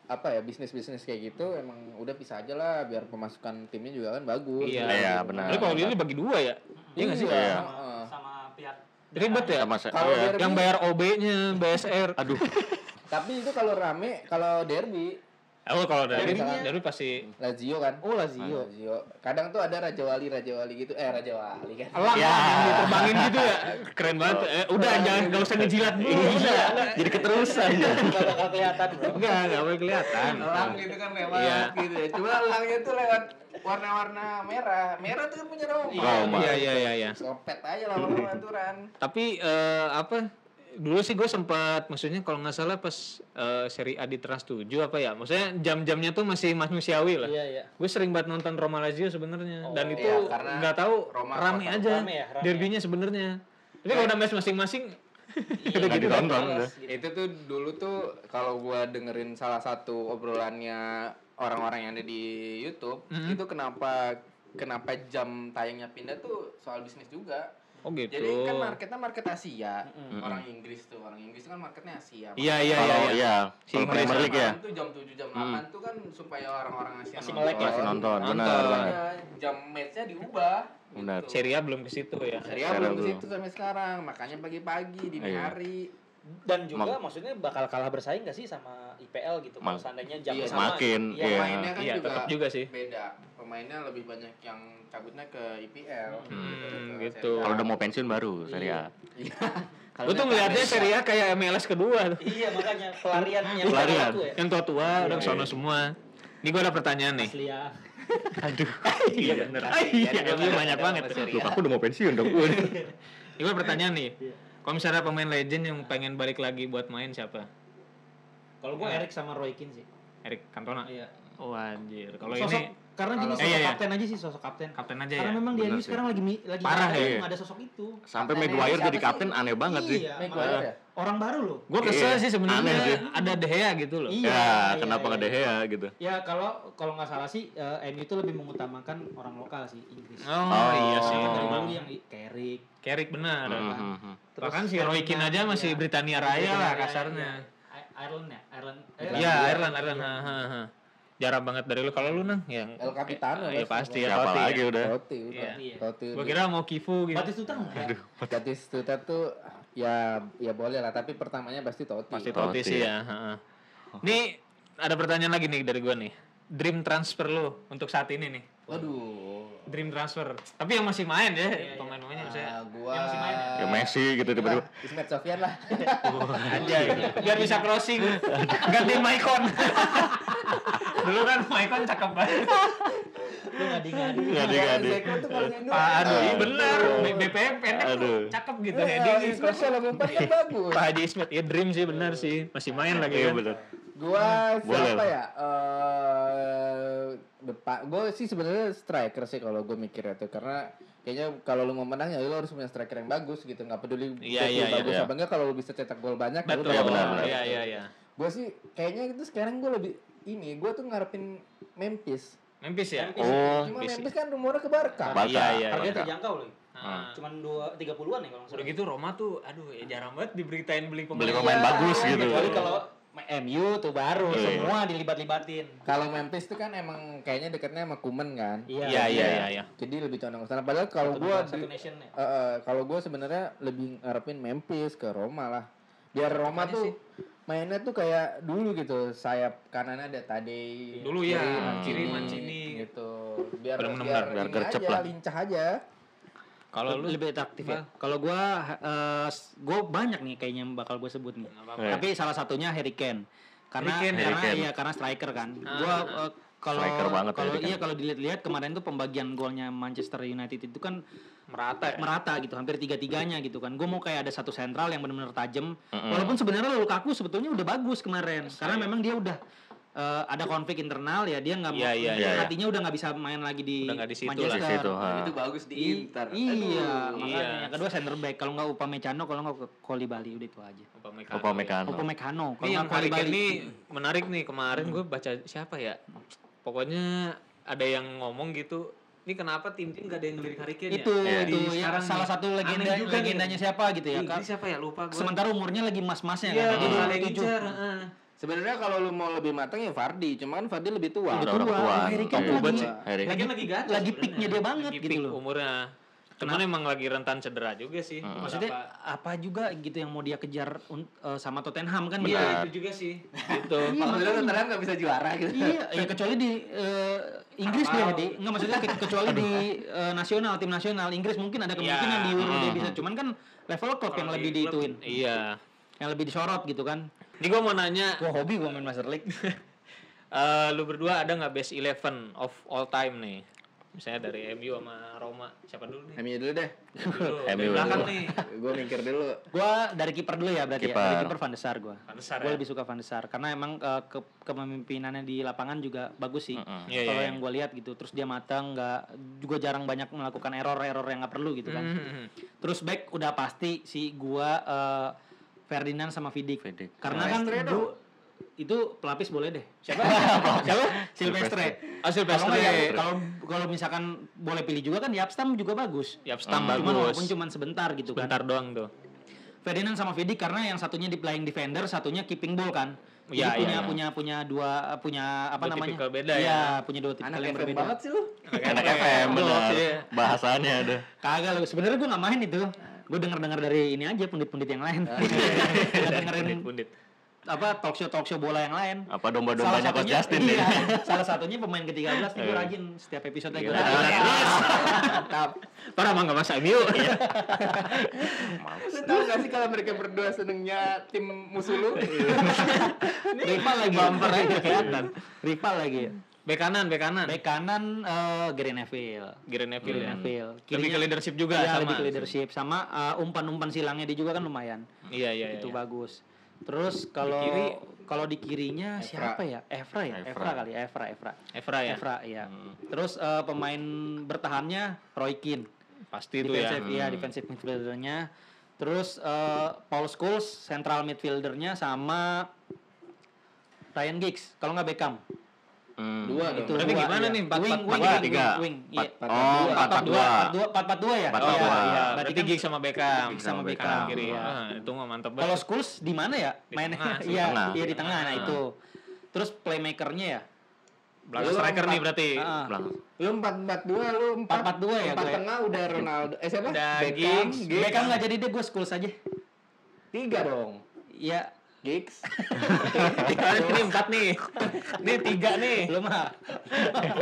apa ya bisnis kayak gitu emang udah pisah aja lah biar pemasukan timnya juga kan bagus. Iya. Iya, benar. Tapi kalau dia bagi dua ya. Iya nggak sih? Iya. Sama pihak Ribet ya. Sama Kalau iya. derby- Yang bayar OB-nya BSR. Aduh. Tapi itu kalau rame, kalau derby Oh kalau dari Derby-nya- pasti Lazio kan. Oh, Lazio. Kadang tuh ada Raja Wali gitu. Raja Wali kan. elang yang diterbangin gitu ya. Keren banget. Udah jangan enggak usah ngejilat dulu. Udah. Jadi keterusan. Enggak bakal kelihatan, Bro. Enggak boleh kelihatan. Elang gitu kan lewat Iya. gitu ya. Cuma elangnya tuh lewat warna-warna merah. Merah tuh kan punya Roma. Roma. Iya. Sopet aja lama-lama aturan. Tapi apa? Dulu sih gue sempat, maksudnya kalau nggak salah pas Serie A di Trans 7 apa ya, maksudnya jam-jamnya tuh masih manusiawi lah. Iya, iya. Gue sering banget nonton Roma Lazio sebenarnya, dan itu iya, karena nggak tahu Roma rame kota aja, rame ya, rame. derbynya sebenarnya. Tapi kalau udah match masing-masing, Nggak ditonton udah. Itu tuh dulu tuh kalau gua dengerin salah satu obrolannya orang-orang yang ada di YouTube, itu kenapa jam tayangnya pindah tuh soal bisnis juga. oh gitu. Jadi kan marketnya market Asia. Orang Inggris kan marketnya Asia. Iya. Kalau iya, Si kalau Premier League ya. Itu jam 7 jam 8 tuh kan supaya orang-orang Asia Masih melek ya? Masih nonton, benar Nonton. banget. Makanya jam match-nya diubah. Benar. Gitu. Serie A belum ke situ ya. Serie A Serie A belum ke belum. situ sampai sekarang, makanya pagi-pagi dini Iya. hari. Dan juga maksudnya bakal kalah bersaing gak sih sama IPL gitu kalau seandainya jamnya Iya, sama. makin, Iya. iya. Pemainnya kan Iya, juga, tetap juga sih. beda. Pemainnya lebih banyak yang cabutnya ke IPL. gitu. Kalau udah mau pensiun baru Serie A. Iya. Gue tuh ngeliatnya Serie A kayak MLS kedua tuh. Iya, makanya pelariannya Pelarian. aku ya. Yang tua-tua udah kesono semua. Ini gue ada pertanyaan nih. Asli ya. Iya bener. Iya, MU banyak banget. Loh, aku udah mau pensiun dong. Ini gue pertanyaan nih. Kalau misalnya pemain legend yang pengen balik lagi buat main siapa? Kalau gua Erik sama Roy Keane sih. Erik Cantona. Iya. Oh anjir. Kalau Sosok ini karena gini Kalau- sosok iya. kapten aja sih, sosok kapten. kapten aja Karena ya. memang di Bener MU sih. sekarang lagi Parah nggak ya. ada sosok itu. Sampai Kaptennya Maguire siapa jadi sih? kapten aneh banget sih. Iya, Maguire makanya ya? orang baru loh. Gue kesel Iya. sih sebenarnya Aneh sih. ada De Gea gitu loh. Iya. Ya, iya, kenapa iya, nggak De Gea gitu? Ya kalau nggak salah sih MU itu lebih mengutamakan orang lokal sih, Inggris. Oh, iya sih. Dari dulu yang Carrick. Carrick benar. Mhm. Bahkan si Roy Keane aja masih Britania Raya lah kasarnya. Ireland ya, Ireland. Iya, Ireland. Jarang banget dari lu. Kalau lu nang yang El Capitano ya lah, pasti ya Siapa Totti. lagi Ya. udah? Totti udah. Iya. Totti. Gua kira mau Kifu gitu. Batistuta enggak? Batistuta tuh ya boleh lah, tapi pertamanya pasti Totti. Pasti Totti. Totti sih ya. Heeh. Nih ada pertanyaan lagi nih dari gua nih. Dream transfer lu untuk saat ini nih. Waduh. Dream transfer. Tapi yang masih main ya, pemain-pemainnya misalnya. Gua Yang masih main Ya Messi gitu tiba-tiba. Ismet Sofyan lah. Anjay. Biar bisa crossing. Gantiin Maicon. Dulu kan Maicon cakep banget. Lu ngadi-ngadi. Ngadi-ngadi. Zeko tuh kalau di Indo. Aduh, iya bener. BPM pendek tuh Aduh. cakep gitu. Iya, Heading Crossnya lompat kan bagus. Pak Haji Ismet, ya dream sih benar sih. Masih main lagi Iya kan. benar. Gua Boleh siapa lah. ya? Depan. Gue sih sebenarnya striker sih kalau gue mikirnya tuh, karena kayaknya kalau lu mau menang ya lu harus punya striker yang bagus gitu. Nggak peduli Iya, bagus iya, bagus iya. apa enggak, kalau lu bisa cetak gol banyak ya Betul. udah. Iya, benar. Iya. Gue sih kayaknya itu sekarang gue lebih ini, gue tuh ngarepin Memphis. Memphis ya? Oh, Cuma Memphis. Memphis kan rumornya ke Barca. Barca. Iya. Harganya terjangkau loh. Ah. Cuman 30-an ya kalau nggak Udah salah. gitu Roma tuh, aduh ya jarang banget diberitain beli pemain. Beli pemain bagus gitu. Kecuali kalau MU tuh baru Iya. semua dilibat-libatin. Kalau Memphis tuh kan emang kayaknya dekatnya sama Kuman kan. Iya. Jadi lebih condong ke sana. Padahal kalau gue Satu nation ya. kalau gue sebenarnya lebih ngarepin Memphis ke Roma lah. Biar Roma tuh mainnya tuh kayak dulu gitu. Sayap kanannya ada Tadei. Dulu ya, kiri kiri Mancini. gitu. Biar Bener-bener, biar ini gercep aja, lah. lincah aja. Kalau lu lebih aktif ya. Kalau gua banyak nih kayaknya yang bakal gue sebut nih. apa-apa. Iya. Tapi salah satunya Harry Kane. Karena Harry Kane. Harry Kane. iya karena striker kan. Ah. Gua Striker banget kalau tadi kan. iya kalau dilihat-lihat kemarin tuh pembagian golnya Manchester United itu kan merata gitu, hampir tiga-tiganya gitu kan. Gue mau kayak ada satu sentral yang benar-benar tajam. Walaupun sebenarnya Lukaku sebetulnya udah bagus kemarin, karena memang dia udah ada konflik internal ya, dia nggak mau hatinya udah nggak bisa main lagi di Udah nggak di situ Manchester. lah. Di situ, Itu bagus di Inter. Iya, makanya Iya. yang kedua center back, kalau nggak Upamecano, kalau nggak Koulibaly, udah itu aja. Upamecano. Upamecano, kalau Ini yang nggak hari Koulibaly. ini menarik nih, kemarin gue baca siapa ya, pokoknya ada yang ngomong gitu, ini kenapa tim-tim gak ada yang ngelirik Harry Kane Itu ya? itu Di ya sekarang salah nih. satu Aneh juga nih. legendanya siapa gitu ya. Ini siapa ya, lupa gue. Sementara umurnya lagi mas-masnya Iya, kan. jadi Jadi ada yang 27. ngincer, heeh. Sebenarnya kalau lu mau lebih matang ya Vardy, cuman kan Vardy lebih tua. Udah orang tua. Harry Kane Iya. lagi Harry Lagi lagi gacor lagi sebenarnya. peaknya dia banget Lagi gitu peak loh. umurnya. Cuman emang lagi rentan cedera juga sih. Maksudnya apa juga gitu yang mau dia kejar sama Tottenham kan Iya, dia. itu juga sih. Gitu. Maksudnya Tottenham nggak bisa juara gitu. Iya, ya kecuali di Inggris dia di enggak maksudnya kecuali di nasional, tim nasional Inggris mungkin ada kemungkinan di Euro dia bisa, cuman kan level klub yang lebih diituin. Iya. Yang lebih disorot gitu kan. Ini gue mau nanya, Gua hobi gua main Master League. lu berdua ada nggak best 11 of all time nih? Misalnya dari MU sama Roma, siapa dulu nih? MU dulu deh. Dulu, MU dari belakang dulu. nih. Gue mikir dulu. Gua dari kiper dulu ya berarti Kiper. ya. Dari kiper Van der Sar gua. Van der Sar Gua ya? lebih suka Van der Sar karena emang kepemimpinannya di lapangan juga bagus sih. Iya, Kalau iya, yang gua lihat gitu, terus dia matang, nggak juga jarang banyak melakukan error yang nggak perlu gitu kan. Terus back udah pasti si gua Ferdinand sama Vidic. Karena kan dulu itu pelapis boleh deh. Siapa? Silvestre. Oh, Silvestre. Kalau nggak ya, kalau misalkan boleh pilih juga kan Yapstam juga bagus. Yapstam Cuman bagus. walaupun cuman sebentar gitu kan. Bentar doang tuh. Ferdinand sama Vidic karena yang satunya di playing defender, satunya keeping ball kan. Iya, Jadi iya. punya apa Dua namanya? tipikal beda Iya, ya. punya dua tipikal Anak yang FM berbeda. banget sih lu. Anak FM benar. Bahasanya ada. Kagak lu. Sebenarnya gue nggak main itu. Gue dengar dari ini aja pundit-pundit yang lain. Nggak dengerin Pundit. apa talk show bola yang lain. Apa domba-dombanya Coach Justin iya, nih? salah satunya pemain ke-13 nih gue rajin setiap episode gue. Mantap. Orang emang nggak masa MU. Lu tau gak sih kalau mereka berdua senengnya tim musuh lu? Rival lagi. Bumper aja kelihatan. Rival lagi. Bek kanan. Bek kanan Gary Neville. Gary Neville. Neville. Lebih ke leadership juga iya, sama. lebih ke leadership sama umpan-umpan silangnya dia juga kan lumayan. Iya. Itu bagus. Terus kalau di kirinya siapa ya? Evra ya? Evra kali ya, Evra. Evra ya. Evra iya. Terus pemain bertahannya Roy Keane. Pasti itu ya. Defensive midfieldernya. Terus Paul Scholes central midfieldernya sama Ryan Giggs. Kalau nggak Beckham. Dua dong. Itu Berarti dua, gimana iya. nih? Wing. Iya. 4-4-2. 4-4-2 ya? 4-4-2. Iya, Berarti berarti kan Giggs sama Beckham. Giggs sama Kanan Beckham. kiri. Iya. Itu mah mantep Kalau banget. Scholes di mana ya? Di Mainnya tengah, iya, tengah. iya di tengah. Nah, itu. Terus playmaker-nya ya? Belakang striker nih berarti. Heeh. Belakang. Lu 4-4-2, lu 4-4-2 ya, 4 gue. tengah udah Ronaldo. Siapa? Udah Beckham. Giggs. Beckham nggak jadi deh, gue Scholes aja. 3 dong. Iya, Giggs. Ini 4 nih. Ini 3 nih. lu mah.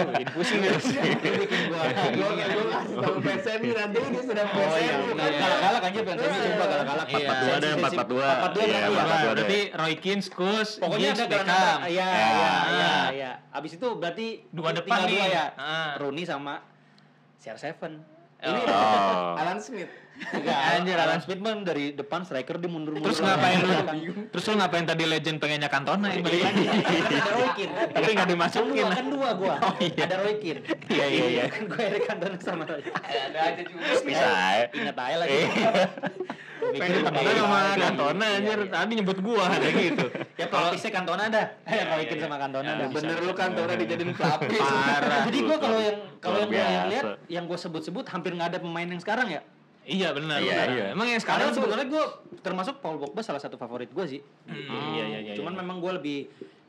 Bikin pusing ya. Lu bikin gua. Gue kasih tau PSM nih nanti dia sudah Oh iya, PSM. galak-galak aja fansnya coba galak-galak. 4-4-2 ada yang 4-4-2. 4-4-2 Iya, berarti ya. 4-4-2 ada. Berarti Roy Keane, Scholes, Pokoknya Giggs, ada Beckham. gelandang. Iya. Ya. Abis itu berarti Dua depan tinggal nih. dua ya. Ah. Rooney sama CR7. Ini Oh. Alan Smith. Enggak, anjir Alan Smith mah dari depan striker dia mundur-mundur. Terus ngapain lu? Terus lu ngapain tadi legend pengennya Cantona yang balik lagi? Ada Roy Keane. Tapi nggak dimasukin. Kan dua gua. Ada Roy Keane. Iya. Kan gua Eric Cantona sama Roy. Ada aja juga. Bisa. Ingat aja lagi. Pengen Cantona sama Cantona anjir. Tadi nyebut gua kayak gitu. Ya pelapisnya Cantona ada. Roy Keane sama Cantona ada. Bener lu kan Tora dijadiin pelapis. Parah. Jadi gua kalau yang Luar gua biasa. lihat yang gua sebut-sebut hampir nggak ada pemain yang sekarang ya. Iya benar. Iya, benar. iya. Emang yang Sekarang sekarang tuh sebetulnya gue termasuk Paul Pogba salah satu favorit gue sih. Iya. Cuman memang gue lebih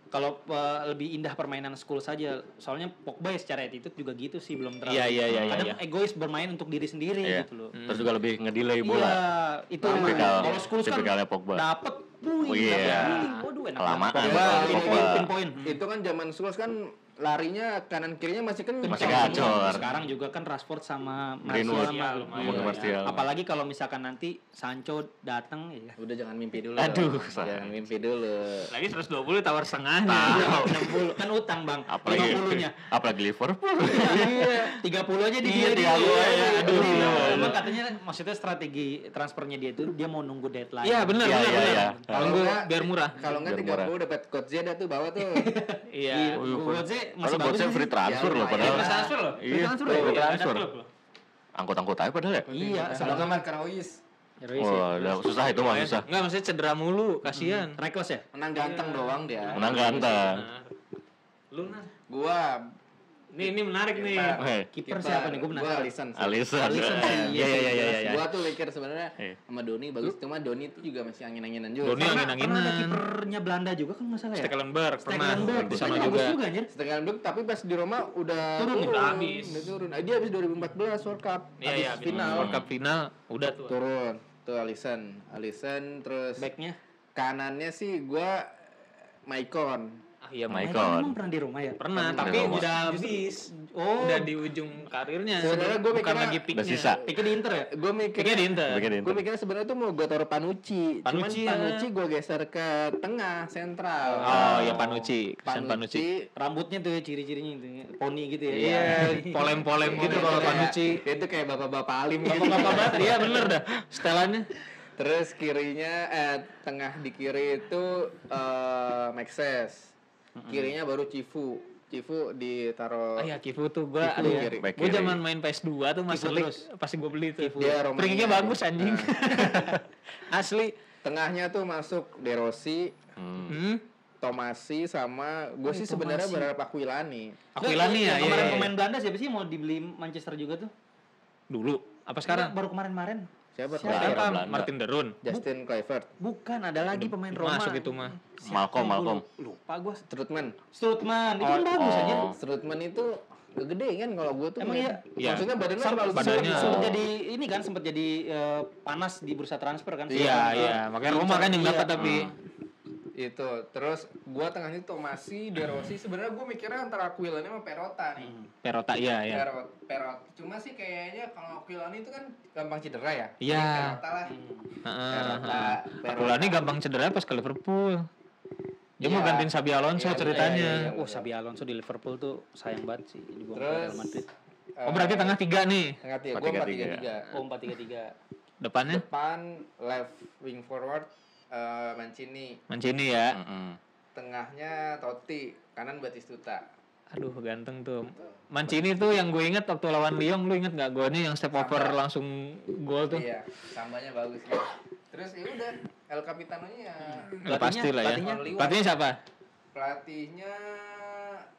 kalau lebih indah permainan school saja. Soalnya Pogba ya secara attitude juga gitu sih belum terlalu. Iya. Kadang egois bermain untuk diri sendiri Iya. gitu loh. Terus juga lebih ngedelay bola. Iya, itu Tipikal- kalau school kan tipikalnya Pogba. dapet Oh, iya. waduh enak Kelamaan banget. Pogba. Poin. Itu kan zaman Scholes kan larinya kanan kirinya masih kencang. Masih gacor. Sekarang juga kan Rashford sama Greenwood. Martial Ngomong Martial. Apalagi kalau misalkan nanti Sancho datang ya. Udah jangan mimpi dulu. Aduh, jangan mimpi dulu. Lagi 120 tawar setengahnya. Tahu. 60 kan utang, Bang. Apalagi 50-nya. apalagi Liverpool. Iya, 30 aja di Iya, dia. 30 aja. Aduh. Emang katanya maksudnya strategi transfernya dia itu dia mau nunggu deadline. Iya benar Iya, benar. iya, benar. iya. Kalau enggak, biar murah. Kalau enggak Biar 30 dapat coach Z tuh bawa tuh. Iya. Gotze masih Kalau bagus Gotze sih. free transfer Ya, loh padahal. Free transfer loh. Iya, transfer free loh. transfer. Ada klub loh. Angkut-angkut aja padahal ya. Iya, Kalau enggak Mark Ruiz. Herois ya. Wah, udah susah itu mah susah. Enggak maksudnya cedera mulu, kasihan. Naik kelas ya? Menang ganteng doang dia. Menang ganteng. Lu nah. Gua Ini menarik nih. Hei, Kiper siapa nih? Gue Gua penasaran. Alisson. Alisson. Alisson sih, Iya iya iya iya. Gua tuh mikir sebenarnya Iya. sama Doni bagus, cuma Doni itu juga masih angin-anginan juga. Doni Pernah ada angin-anginan. kipernya Belanda juga kan nggak salah ya? Stekelenburg pernah. Stekelenburg Di sana bagus juga. juga anjir. Setengah blok tapi pas di Roma udah Turun ya? Udah habis. Udah turun. Dia habis 2014 World Cup. Iya Habis iya final. World Cup final udah tuh. Turun. Tuh Alisson terus Backnya. kanannya sih gua Maicon. Ah iya Maicon. Emang pernah di rumah ya? Pernah, Pernah. tapi Roma. udah habis. Oh. Udah di ujung karirnya. Sebenarnya gua bukan mikirnya lagi udah peaknya. sisa. Pikir di Inter ya? Gue Peaknya di Inter. Bikin Gue mikirnya sebenarnya tuh mau gue taruh Panucci. Panucci, Cuman ya. Panucci gue geser ke tengah sentral. Oh ya Panucci, Christian Panucci. Rambutnya tuh ya ciri-cirinya itu poni gitu ya. Iya, polem-polem gitu kalau Panucci. Itu kayak bapak-bapak alim gitu. Bapak-bapak banget, iya bener dah. Setelannya. Terus kirinya tengah di kiri itu Maxes. Kirinya baru Cifu. Cifu ditaruh Ah ya Kifu tuh gua Kifu ada ya. kiri. Back Gua kiri. zaman main PS2 tuh Master Kifu League terus. pasti gua beli tuh. Dia Romania. Free-nya bagus anjing. Asli. tengahnya tuh masuk De Rossi, Hmm. Tomasi sama gue sih sebenarnya berharap Aquilani. Aquilani ya, Kemarin iya. pemain Belanda siapa sih mau dibeli Manchester juga tuh? Dulu. Apa sekarang? Baru kemarin-kemarin. Siapa? Siapa? Kluivert. Siapa? Belanda. Martin Derun. Justin Kluivert. Bukan, ada lagi pemain Roma. Masuk itu mah. Siapa Malcolm, gua Malcolm. Lupa gua. Strootman. Strootman, itu kan bagus aja. Strootman itu gede kan kalau gue tuh. Emang ngeliat. iya? Maksudnya badannya Sampai terlalu badannya. besar. sempat jadi ini kan sempat jadi panas di bursa transfer kan. Iya, iya. Makanya Roma kan yang Iya. dapat tapi Itu. Terus gua tengahnya Tomasi, De Rossi. Sebenarnya gue mikirnya antara Aquilani sama Perota nih. Perota iya ya. Perot. Cuma sih kayaknya kalau Aquilani itu kan gampang cedera ya. Iya. Jadi Perota lah. Perota. Aquilani gampang cedera pas ke Liverpool. Dia mau Iya. gantiin Xabi Alonso Iya, ceritanya. iya, iya. Oh, Xabi Alonso di Liverpool tuh sayang banget sih dibuang ke Terus Real Madrid. Oh berarti tengah 3 nih. Tengah tiga. 4-3-3. Gue 4-3-3. Oh, 4-3-3. Depannya Depan left wing forward Mancini. Mancini ya. Tengahnya Totti, kanan Batistuta. Aduh ganteng tuh. Mancini tuh yang gue inget waktu lawan Lyon, lu inget nggak golnya yang step over langsung gol tuh? Iya, sambanya bagus ya. Terus ya udah, El Capitano-nya ya. Udah pasti lah ya. pelatihnya? Pelatihnya siapa? Pelatihnya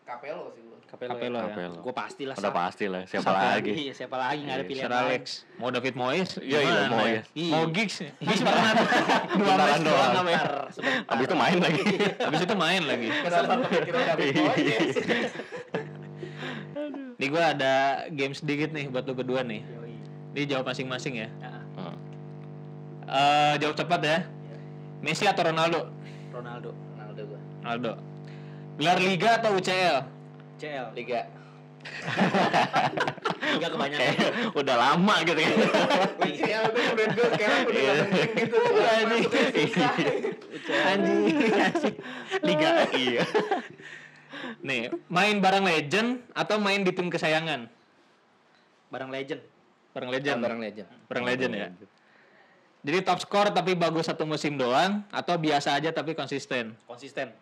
Capello sih gua. Capello ya. Capello. Gue pastilah. Udah pasti lah, siapa lagi? Iya, siapa lagi nggak ada Iya, pilihan Sir Alex. Mau David Moyes? Iya, iya, Gimana Moyes. ya? Iya. Mau Giggs? Giggs pernah tuh. 2 Bentaran match doang doang. apa ya? Sebentar. Abis itu main lagi. Habis itu main lagi. Kenapa kepikiran David Moyes? Nih gue ada game sedikit nih buat lu berdua nih. Ini jawab masing-masing ya. Jawab cepat ya. Messi atau Ronaldo? Ronaldo. Ronaldo gua. Ronaldo. Gelar Liga atau UCL? CL. Liga. Liga kebanyakan. Kayak udah lama gitu kan. UCL tuh menurut gua sekarang udah Iya. gak penting gitu. Anjing. Liga. Iya. Nih, main bareng legend atau main di tim kesayangan? Barang legend. Bareng legend. Barang legend. Bareng legend ya. Jadi top score tapi bagus satu musim doang atau biasa aja tapi konsisten? Konsisten.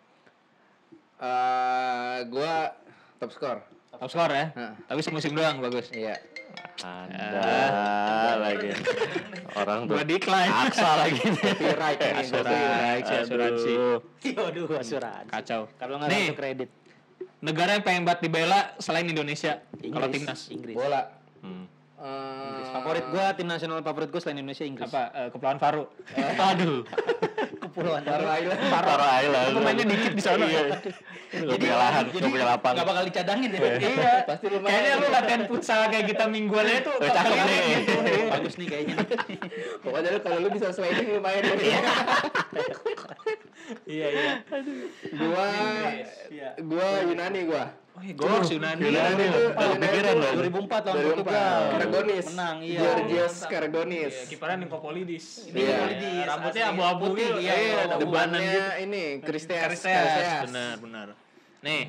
Gua top score. Top score ya. Heeh. Tapi semusim doang bagus. Iya. Ada lagi. Orang tuh Gua decline. aksa lagi. Copyright nih. Asuransi. Waduh, asuransi. Kacau. Kalau nggak Nih, kartu kredit. negara yang pengen banget dibela selain Indonesia kalau timnas. Inggris. Bola. Favorit gua, tim nasional favorit gua selain Indonesia Inggris. Apa? Kepulauan Faru. Aduh. Kepulauan Faroe Island. Faroe Island. Pemainnya dikit di sana. Iya. Gak punya lahan, gak punya lapang. Nggak bakal dicadangin ya. Iya. Pasti lumayan. Kayaknya lu latihan futsal kayak kita mingguan itu Cakep nih. Bagus nih kayaknya. Pokoknya lu kalau lu bisa sliding lumayan. Iya. Gua Yunani gua. Oh iya, George Yunani. Yunani itu kepikiran loh. 2004 lawan Portugal. Karagonis. Menang, iya. Georgios Karagonis. Iya, kiparan Nikopolidis. Iya. Rambutnya asli. abu-abu Putih, gitu. iya, Iya, abu-abu. debanan gitu. Depannya ini Kristeas. Benar. Nih.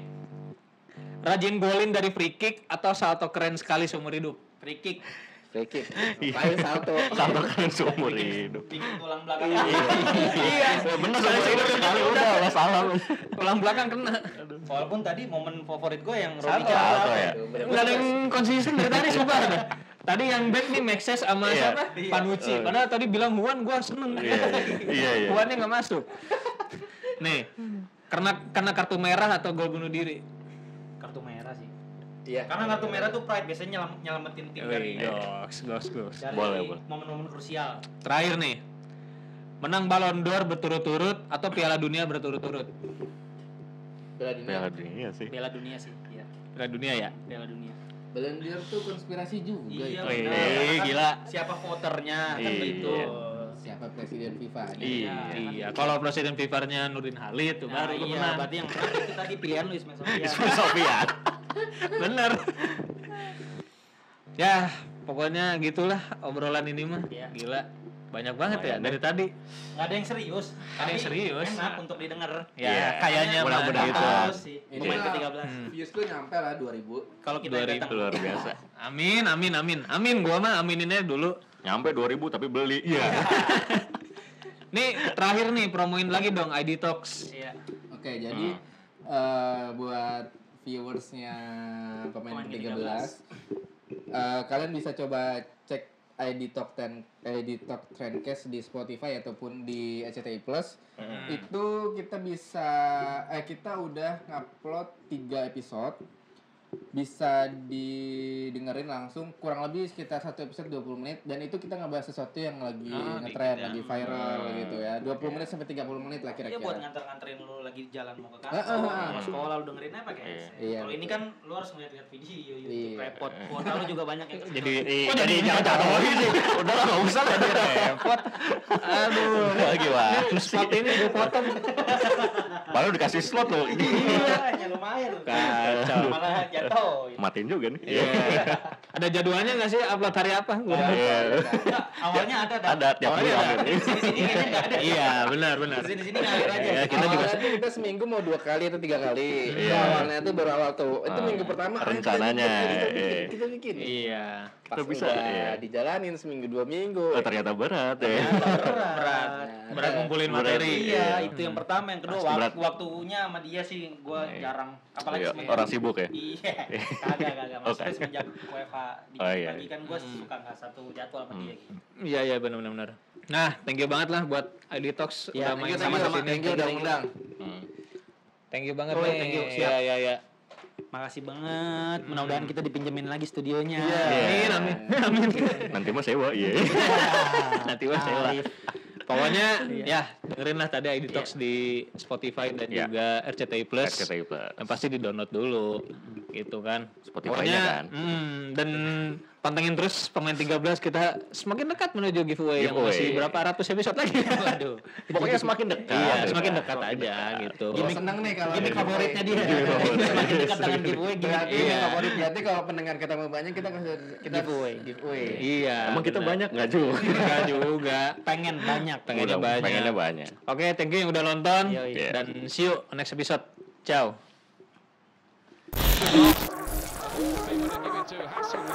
Rajin golin dari free kick atau salto keren sekali seumur hidup? Free kick. Free kick. Paling salto. Salto keren seumur hidup. Bikin tulang belakang. Iya, Bener seumur hidup sekali udah salah. tulang belakang kena. Walaupun tadi momen favorit gue yang Robi Salto. Salto ya. Enggak ada yang konsisten dari tadi sumpah. Tadi yang back nih Maxes sama Iya. siapa? Panucci. Padahal tadi bilang Juan gua seneng. Iya. Juannya nggak masuk. Nih, karena kartu merah atau gol bunuh diri? Kartu merah sih. Iya. Karena kartu merah tuh pride biasanya nyelamatin tim dari Goks. Boleh. momen-momen krusial. Terakhir nih. Menang Ballon d'Or berturut-turut atau Piala Dunia berturut-turut? Piala Dunia sih. Piala dunia sih. Iya. Piala Dunia ya? Piala dunia. Ballon d'Or tuh konspirasi juga. Iya. Wih, benar. gila. Siapa voternya kan Iya. begitu. Siapa presiden FIFA? Iya. Kalau presiden FIFA-nya Nurdin Halid tuh Nah, baru lu iya, menang. berarti yang menang itu tadi pilihan Luis Sofia. Sofian. Bener. Ya, pokoknya gitulah obrolan ini mah. Iya. Gila. Banyak banget ya dari tadi. Nggak ada yang serius. Ada yang tapi serius. Enak untuk didengar. Ya, Iya. kayaknya mah Mudah-mudahan. gitu. Bagus sih. Ini Pemain mah- ke-13. Views tuh nyampe lah 2000. Kalau kita 2000. datang Luar biasa. Amin. Gua mah amininnya dulu. Nyampe 2000 tapi beli. Iya. Nih, terakhir nih promoin lagi dong ID Talks. Iya. Oke, jadi buat viewersnya pemain Pemain ke-13 kalian bisa coba cek ID Talk Trendcast di Spotify ataupun di RCTI Plus. Itu kita udah ngupload 3 episode. Bisa didengerin langsung kurang lebih sekitar 1 episode 20 menit dan itu kita ngebahas sesuatu yang lagi ngetrend, lagi viral gitu ya. 20 menit sampai 30 menit lah Iya buat kira-kira. nganter-nganterin lu lagi jalan mau ke kantor, mau sekolah lu dengerin apa pakai headset. Iya, Kalau ini betul. kan lu harus ngeliat video YouTube Iya. repot. Kuota lu juga banyak yang Jadi Jadi jangan sih. Udah lah enggak usah lah dia repot. aduh, Gimana? spot ini gue potong. Baru dikasih slot loh. iya, lumayan tuh. Kacau. Malah jatuh. Matiin juga nih. Iya. Ada jadwalnya nggak sih upload hari apa? Iya. Enggak, awalnya ada. Tiap Awalnya bulan. ada. Di sini kayaknya enggak ada. Iya, benar. Di sini ngalir aja. Ya, kita juga Awalnya tuh kita seminggu mau 2 kali atau 3 kali. Awalnya tuh baru awal tuh. Itu minggu pertama rencananya, kita bikin. Iya. Pas Kita bisa, udah iya. dijalanin seminggu 2 minggu. Oh, ternyata berat ya. Berat ngumpulin materi. Iya, itu yang pertama, yang kedua Pasti berat. waktunya sama dia sih gua jarang. Apalagi Iya, semenjak orang sibuk ya? Iya. Kagak. Maksudnya semenjak WFH Oh, iya. dibagi kan gua suka enggak satu jadwal sama dia gitu. Iya, benar. Nah, thank you banget lah buat ID Talks Iya, udah main Sama-sama. sini. Thank you udah undang. Thank you banget Oh, nih. thank you. Siap. Iya. Makasih banget. Mudah-mudahan kita dipinjemin lagi studionya. Amin. Nanti mah sewa, iya. Nanti mah sewa. Pokoknya ya dengerin lah tadi ID Talks di Spotify dan Iya. juga RCTI Plus. RCTI Plus. Yang pasti di-download dulu gitu kan. Spotify-nya kan. Dan pantengin terus pemain 13 kita semakin dekat menuju giveaway yang Giveaway. masih berapa ratus episode lagi. Waduh. Pokoknya semakin dekat. Iya, semakin dekat aja gitu. Gimik seneng nih kalau Gimik favoritnya dia. Semakin dekat dengan giveaway gimik Berarti Iya. yang favorit berarti kalau pendengar kita mau banyak kita Giveaway. Iya. Emang kita benar. banyak nggak juga? Enggak juga. pengen banyak. Pengennya Udah, banyak. Pengennya banyak. Oke, thank you yang udah nonton Yoi. dan see you next episode. Ciao. They want to give it to Hassan.